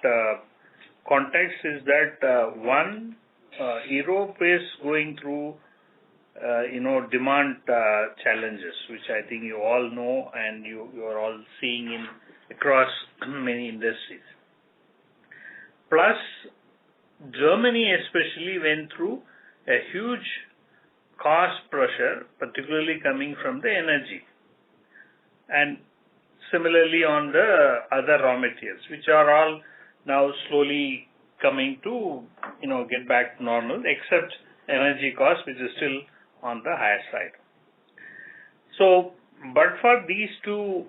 context is that one, Europe is going through demand challenges, which I think you all know and you are all seeing across many industries. Plus, Germany especially went through a huge cost pressure, particularly coming from the energy, and similarly on the other raw materials, which are all now slowly coming to get back to normal, except energy cost, which is still on the higher side. So, but for these two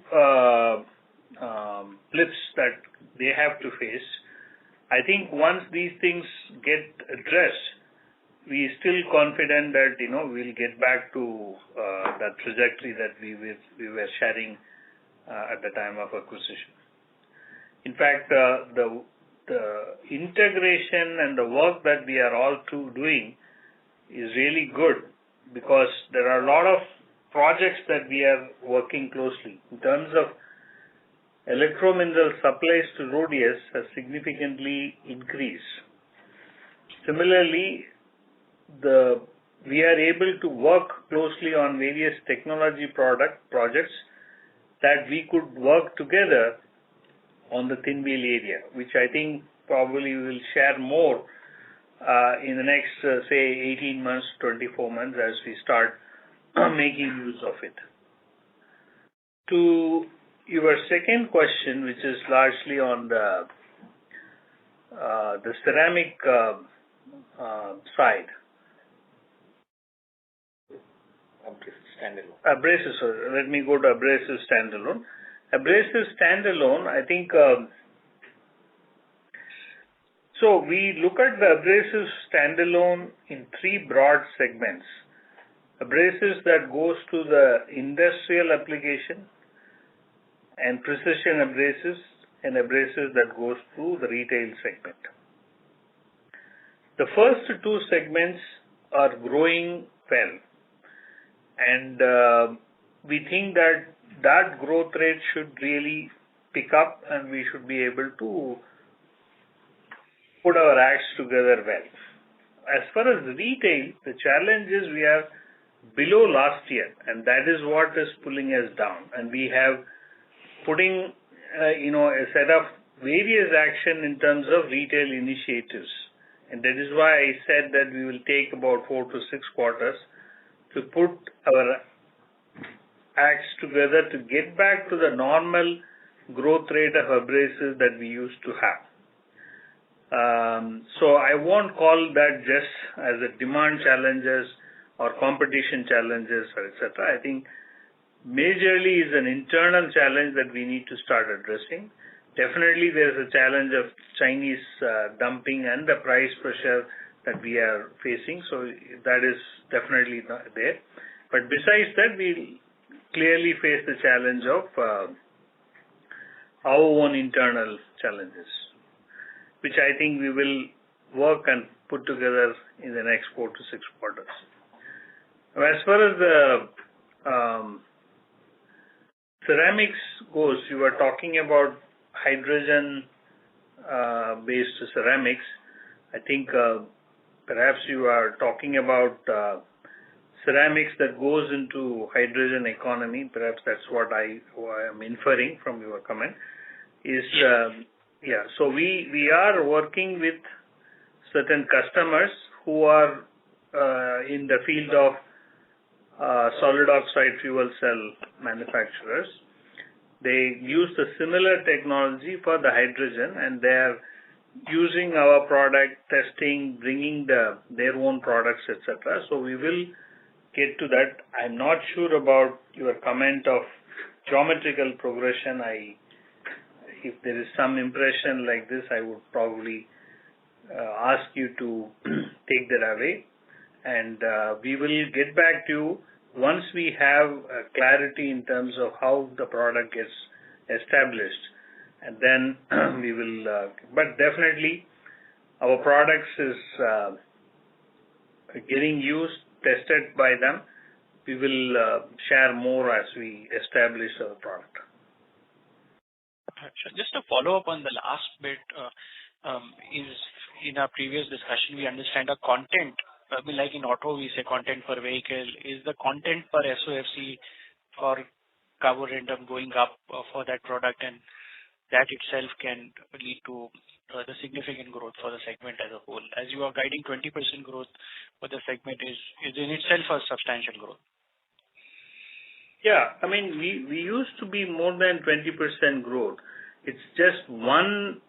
blips that they have to face, I think once these things get addressed, we are still confident that we'll get back to that trajectory that we were sharing at the time of acquisition. In fact, the integration and the work that we are all doing is really good, because there are a lot of projects that we are working closely. In terms of electromineral supplies to RHODIUS has significantly increased. Similarly, we are able to work closely on various technology projects that we could work together on the thin wheel area, which I think probably we will share more in the next, say, 18 months, 24 months as we start making use of it. To your second question, which is largely on the ceramic side. Abrasive, sorry. Let me go to abrasive standalone. Abrasive standalone, I think, so we look at the abrasive standalone in three broad segments. abrasives that goes to the industrial application, and precision abrasives and abrasives that goes to the retail segment. The first two segments are growing well, and we think that growth rate should really pick up, and we should be able to put our acts together well. As far as retail, the challenge is we are below last year, and that is what is pulling us down. And we have putting a set of various action in terms of retail initiatives, and that is why I said that we will take about 4 to 6 quarters to put our acts together to get back to the normal growth rate of abrasives that we used to have. So I won't call that just as a demand challenges or competition challenges, or etc. I think majorly is an internal challenge that we need to start addressing. Definitely there is a challenge of Chinese dumping and the price pressure that we are facing. So that is definitely not there. But besides that, we clearly face the challenge of our own internal challenges, which I think we will work and put together in the next 4 to 6 quarters. As far as the ceramics goes, you were talking about hydrogen based ceramics. I think perhaps you are talking about ceramics that goes into hydrogen economy. Perhaps that's what I am inferring from your comment. So we are working with certain customers who are in the field of solid oxide fuel cell manufacturers. They use the similar technology for the hydrogen, and they are using our product, testing, bringing their own products, etc. So we will get to that. I'm not sure about your comment of geometrical progression. If there is some impression like this, I would probably ask you to take that away, and we will get back to you once we have clarity in terms of how the product gets established, and then we will. But definitely, our products is getting used, tested by them. We will share more as we establish our product. Just to follow up on the last bit, is in our previous discussion, we understand a content, like in auto, we say content per vehicle. Is the content per SOFC for Carborundum going up for that product, and that itself can lead to the significant growth for the segment as a whole? As you are guiding 20% growth for the segment is in itself a substantial growth. Yeah, I mean, we used to be more than 20% growth. It's just one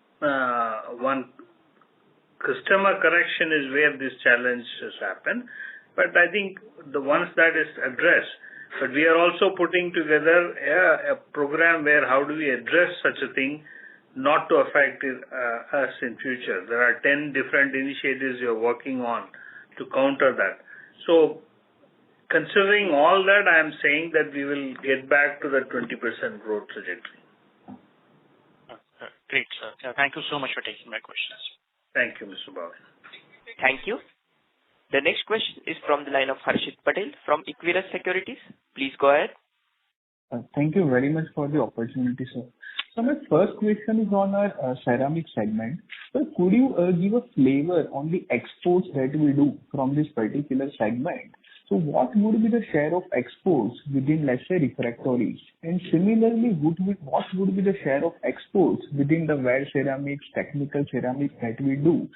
customer correction is where this challenge has happened. But I think the once that is addressed, but we are also putting together a program where how do we address such a thing not to affect us in future. There are 10 different initiatives we are working on to counter that. So considering all that, I am saying that we will get back to the 20% growth trajectory. Great, sir. Thank you so much for taking my questions. Thank you, Mr. Bhavin. Thank you. The next question is from the line of Harshit Patel from Equirus Securities. Please go ahead. Thank you very much for the opportunity, sir. So my first question is on our ceramic segment. So could you give a flavor on the exports that we do from this particular segment? So what would be the share of exports within, let's say, refractories? And similarly, what would be the share of exports within the wear ceramics, technical ceramics that we do?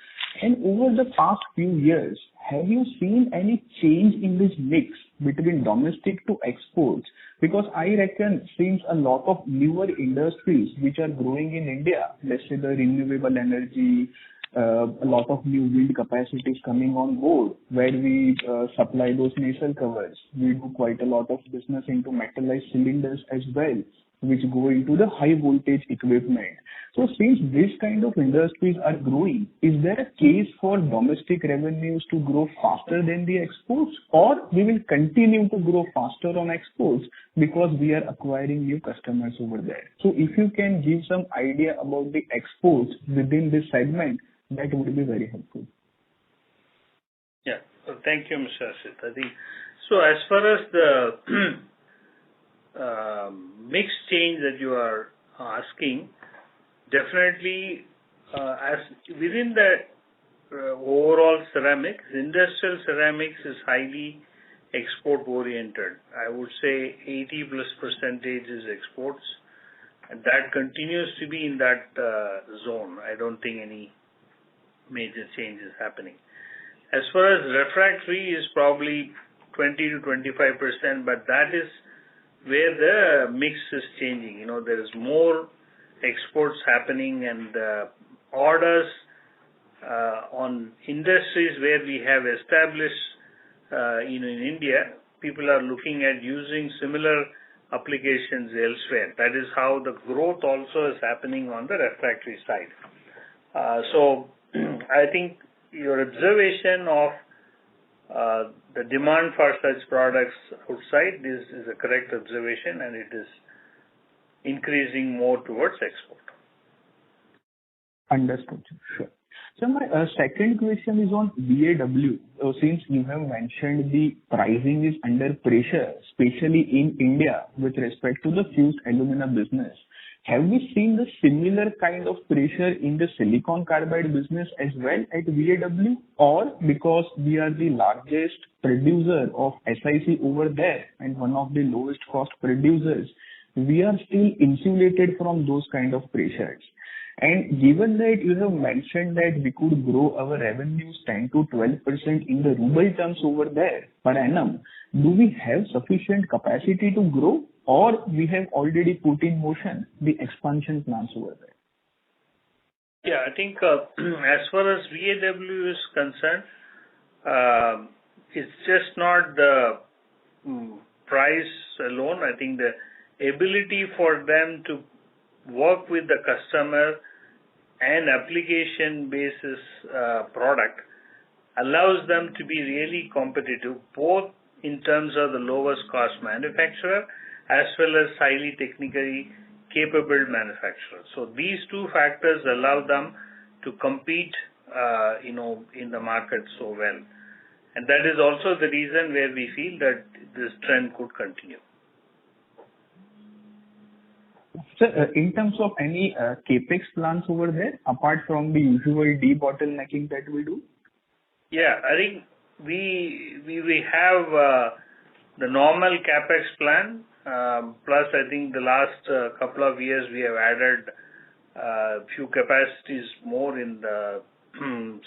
And over the past few years, have you seen any change in this mix between domestic to exports? Because I reckon since a lot of newer industries which are growing in India, let's say the renewable energy, a lot of new wind capacities coming on board where we supply those nacelle covers. We do quite a lot of business into metallized cylinders as well. which go into the high voltage equipment. So since this kind of industries are growing, is there a case for domestic revenues to grow faster than the exports, or we will continue to grow faster on exports because we are acquiring new customers over there? So if you can give some idea about the exports within this segment, that would be very helpful. Yeah. Thank you, Mr. Asit. I think so. As far as the mix change that you are asking, definitely as within the overall ceramics, industrial ceramics is highly export oriented. I would say 80+% is exports, and that continues to be in that zone. I don't think any major change is happening. As far as refractory is probably 20 to 25%, but that is where the mix is changing. There is more exports happening, and orders on industries where we have established in India, people are looking at using similar applications elsewhere. That is how the growth also is happening on the refractory side. So I think your observation of the demand for such products outside is a correct observation, and it is increasing more towards export. Understood. Sure. So my second question is on VAW. Since you have mentioned the pricing is under pressure, especially in India with respect to the fused alumina business, have we seen the similar kind of pressure in the silicon carbide business as well at VAW, or because we are the largest producer of SiC over there and one of the lowest cost producers, we are still insulated from those kind of pressures? And given that you have mentioned that we could grow our revenues 10 to 12% in the ruble terms over there per annum, do we have sufficient capacity to grow, or we have already put in motion the expansion plans over there? Yeah, I think as far as VAW is concerned, it's just not the price alone. I think the ability for them to work with the customer and application basis product allows them to be really competitive, both in terms of the lowest cost manufacturer as well as highly technically capable manufacturer. So these two factors allow them to compete in the market so well. And that is also the reason where we feel that this trend could continue. Sir, in terms of any capex plans over there, apart from the usual debottlenecking that we do? Yeah, I think we have the normal capex plan. Plus, I think the last couple of years we have added few capacities more in the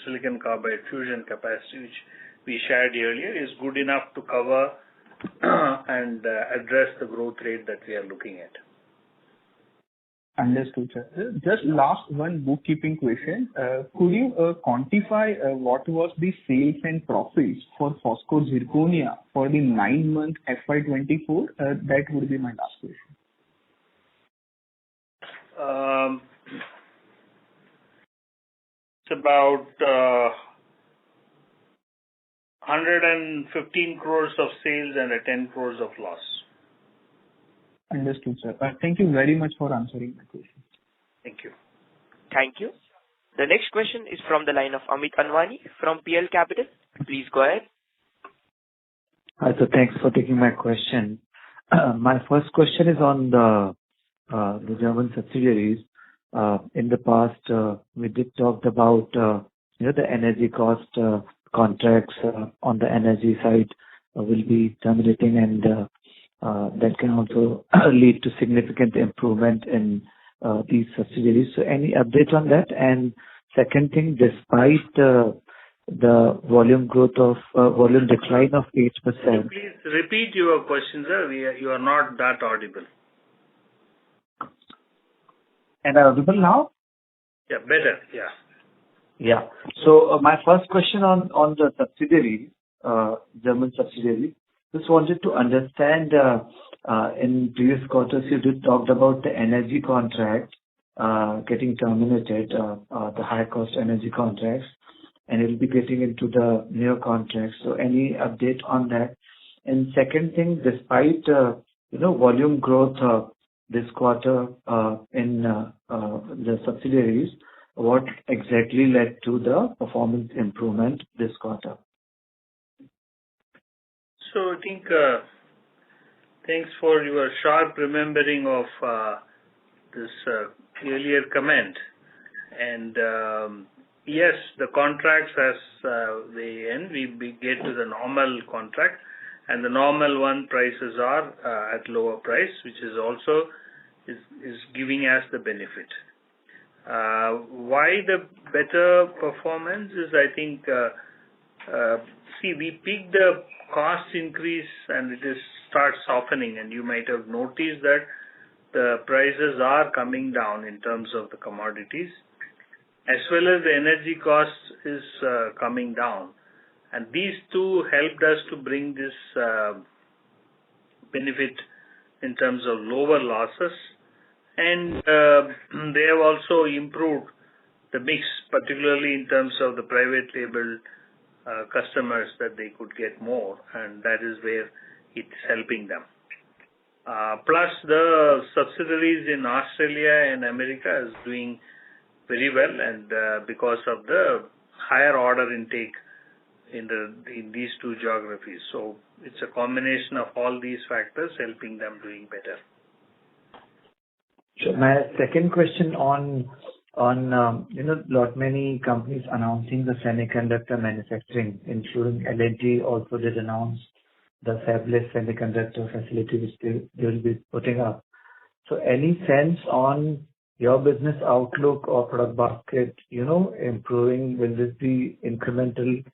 silicon carbide fusion capacity, which we shared earlier, is good enough to cover and address the growth rate that we are looking at. Understood, sir. Just last one bookkeeping question. Could you quantify what was the sales and profits for Fosco Zirconia for the 9-month FY'24? That would be my last question. It's about 115 crores of sales and 10 crores of loss. Understood, sir. Thank you very much for answering my question. Thank you. Thank you. The next question is from the line of Amit Anwani from PL Capital. Please go ahead. Hi, so thanks for taking my question. My first question is on the German subsidiaries. In the past, we did talk about the energy cost contracts on the energy side will be terminating, and that can also lead to significant improvement in these subsidiaries. So any updates on that? And second thing, despite the volume decline of 8%. Please repeat your question, sir. You are not that audible. Am I audible now? Yeah, better. Yeah. Yeah. So my first question on the subsidiary, German subsidiary, just wanted to understand In previous quarters, you did talk about the energy contract getting terminated, the high cost energy contracts, and it'll be getting into the new contracts. So any update on that? And second thing, despite volume growth this quarter in the subsidiaries, what exactly led to the performance improvement this quarter? So I think thanks for your sharp remembering of this earlier comment. And yes, the contracts as they end, we get to the normal contract, and the normal one prices are at lower price, which is also is giving us the benefit. Why the better performance is, I think, we peaked the cost increase and it is start softening, and you might have noticed that the prices are coming down in terms of the commodities, as well as the energy cost is coming down. And these two helped us to bring this benefit in terms of lower losses. And they have also improved the mix, particularly in terms of the private label customers, that they could get more, and that is where it's helping them. Plus, the subsidiaries in Australia and America is doing very well, and because of the higher order intake in these two geographies. So it's a combination of all these factors helping them doing better. Sure. My second question on many companies announcing the semiconductor manufacturing, including L&T also did announce the fabless semiconductor facility which they will be putting up. So any sense on your business outlook or product basket, improving? Will this be incremental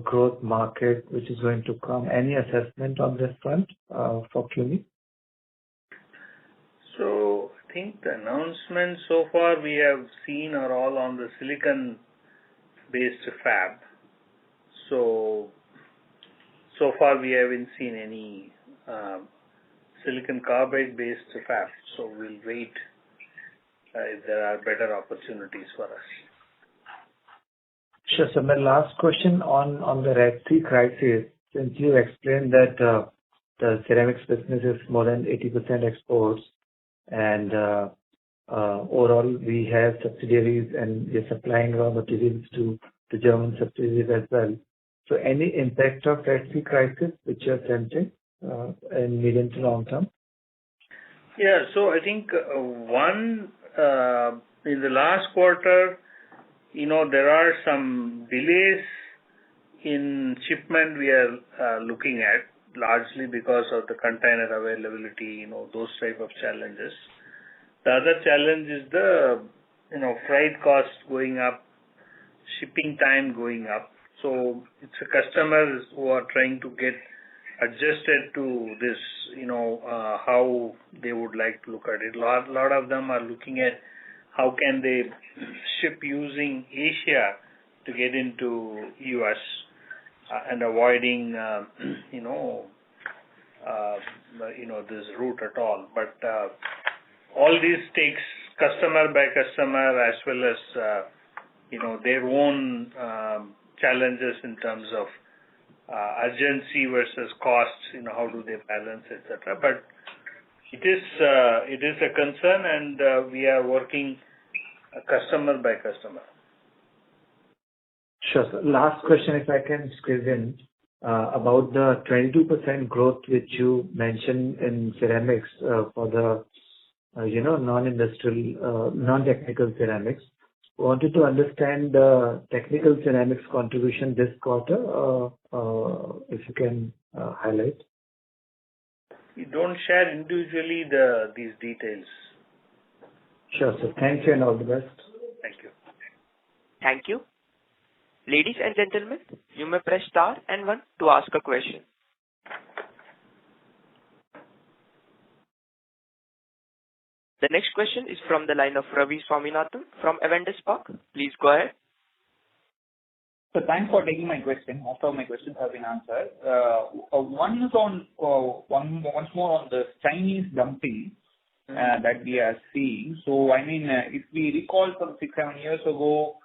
growth market which is going to come? Any assessment on this front for CUMI? So I think the announcements so far we have seen are all on the silicon-based fab. So far we haven't seen any silicon carbide-based fab. So we'll wait if there are better opportunities for us. Sure. So my last question on the Red Sea crisis, since you explained that the ceramics business is more than 80% exports, and overall we have subsidiaries and we're supplying raw materials to the German subsidiaries as well. So any impact of Red Sea crisis which you're sensing in medium to long term? Yeah, so I think one, in the last quarter, there are some delays in shipment we are looking at, largely because of the container availability, those type of challenges. The other challenge is the, freight costs going up, shipping time going up. So it's a customers who are trying to get adjusted to this, how they would like to look at it. A lot of them are looking at how can they ship using Asia to get into US and avoiding, this route at all. But all this takes customer by customer as well as, their own challenges in terms of urgency versus costs, how do they balance, etc. But it is a concern, and we are working customer by customer. Sure. So last question, if I can squeeze in, about the 22% growth which you mentioned in ceramics for the non-industrial, non-technical ceramics. Wanted to understand the technical ceramics contribution this quarter, if you can highlight. We don't share individually these details. Sure, sir. Thank you and all the best. Thank you. Thank you. Ladies and gentlemen, you may press star and 1 to ask a question. The next question is from the line of Ravi Swaminathan from Avendus Spark. Please go ahead. So thanks for taking my question. Most of my questions have been answered. One is on once more on the Chinese dumping that we are seeing. So I mean, if we recall some 6-7 years ago,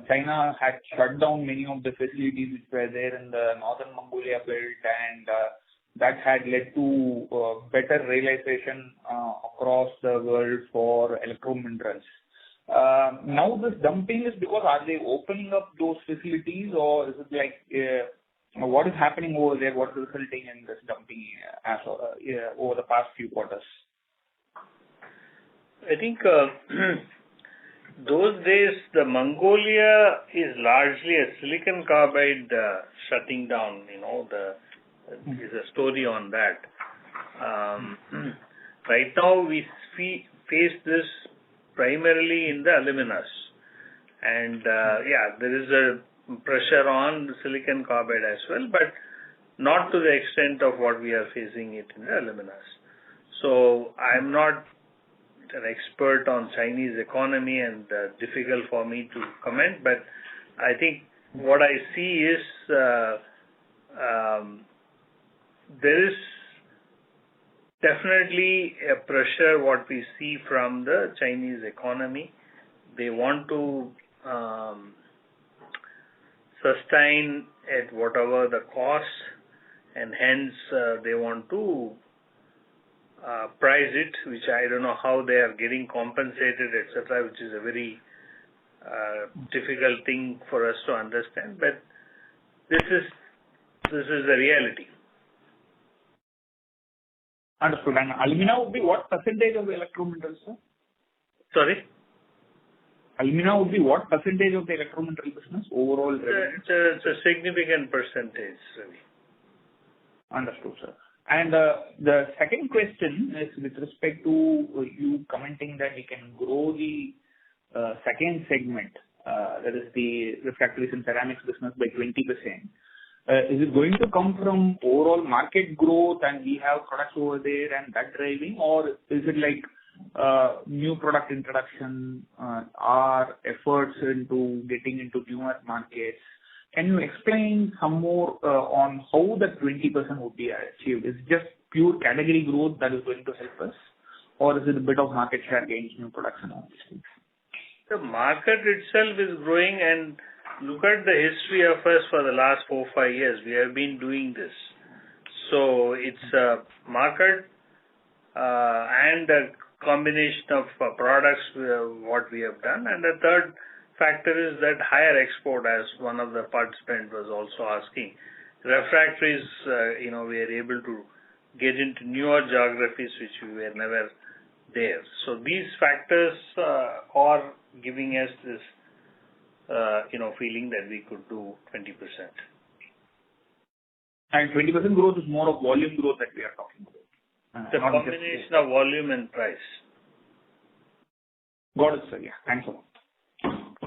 China had shut down many of the facilities which were there in the northern Mongolia belt, and that had led to better realization across the world for electrominerals. Now this dumping is because are they opening up those facilities, or is it like what is happening over there? What is resulting in this dumping over the past few quarters? I think those days the Mongolia is largely a silicon carbide shutting down. Is a story on that. Right now we face this primarily in the aluminas, and there is a pressure on the silicon carbide as well, but not to the extent of what we are facing it in the aluminas. So I'm not an expert on Chinese economy, and difficult for me to comment, but I think what I see is there is definitely a pressure what we see from the Chinese economy. They want to sustain at whatever the cost, and hence they want to price it, which I don't know how they are getting compensated, etc., which is a very difficult thing for us to understand. But this is the reality. Understood. And alumina would be what percentage of the electrominerals, sir? Sorry? Alumina would be what percentage of the electromineral business overall revenue? It's a significant percentage, Ravi. Understood, sir. And the second question is with respect to you commenting that we can grow the second segment, that is the refractories and ceramics business by 20%. Is it going to come from overall market growth and we have products over there and that driving, or is it like new product introduction, our efforts into getting into newer markets? Can you explain some more on how that 20% would be achieved? Is it just pure category growth that is going to help us, or is it a bit of market share gains, new products and all these things? The market itself is growing, and look at the history of us for the last 4-5 years. We have been doing this. So it's a market and a combination of products what we have done. And the third factor is that higher export, as one of the participants was also asking. Refractories, we are able to get into newer geographies which we were never there. So these factors are giving us this feeling that we could do 20%. And 20% growth is more of volume growth that we are talking about. The combination of volume and price. Got it, sir. Yeah. Thanks a lot.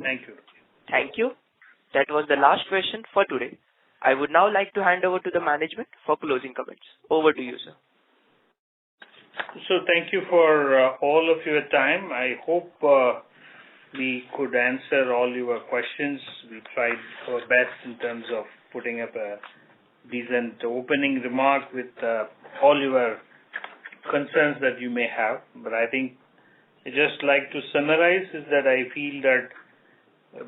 Thank you. Thank you. That was the last question for today. I would now like to hand over to the management for closing comments. Over to you, sir. So thank you for all of your time. I hope we could answer all your questions. We tried our best in terms of putting up a decent opening remark with all your concerns that you may have. But I think I just like to summarize is that I feel that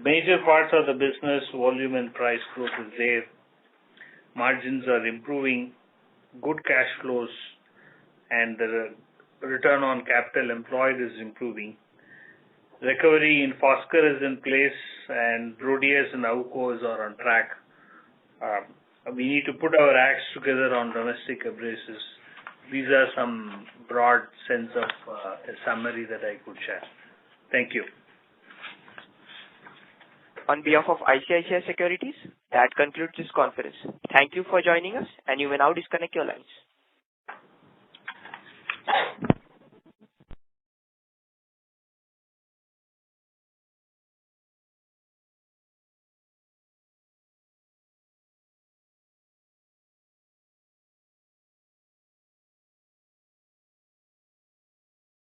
major parts of the business, volume and price growth is there. Margins are improving, good cash flows, and the return on capital employed is improving. Recovery in Foskor is in place, and Rhodius and Avcos are on track. We need to put our acts together on domestic abrasives. These are some broad sense of a summary that I could share. Thank you. On behalf of ICICI Securities, that concludes this conference. Thank you for joining us, and you may now disconnect your lines.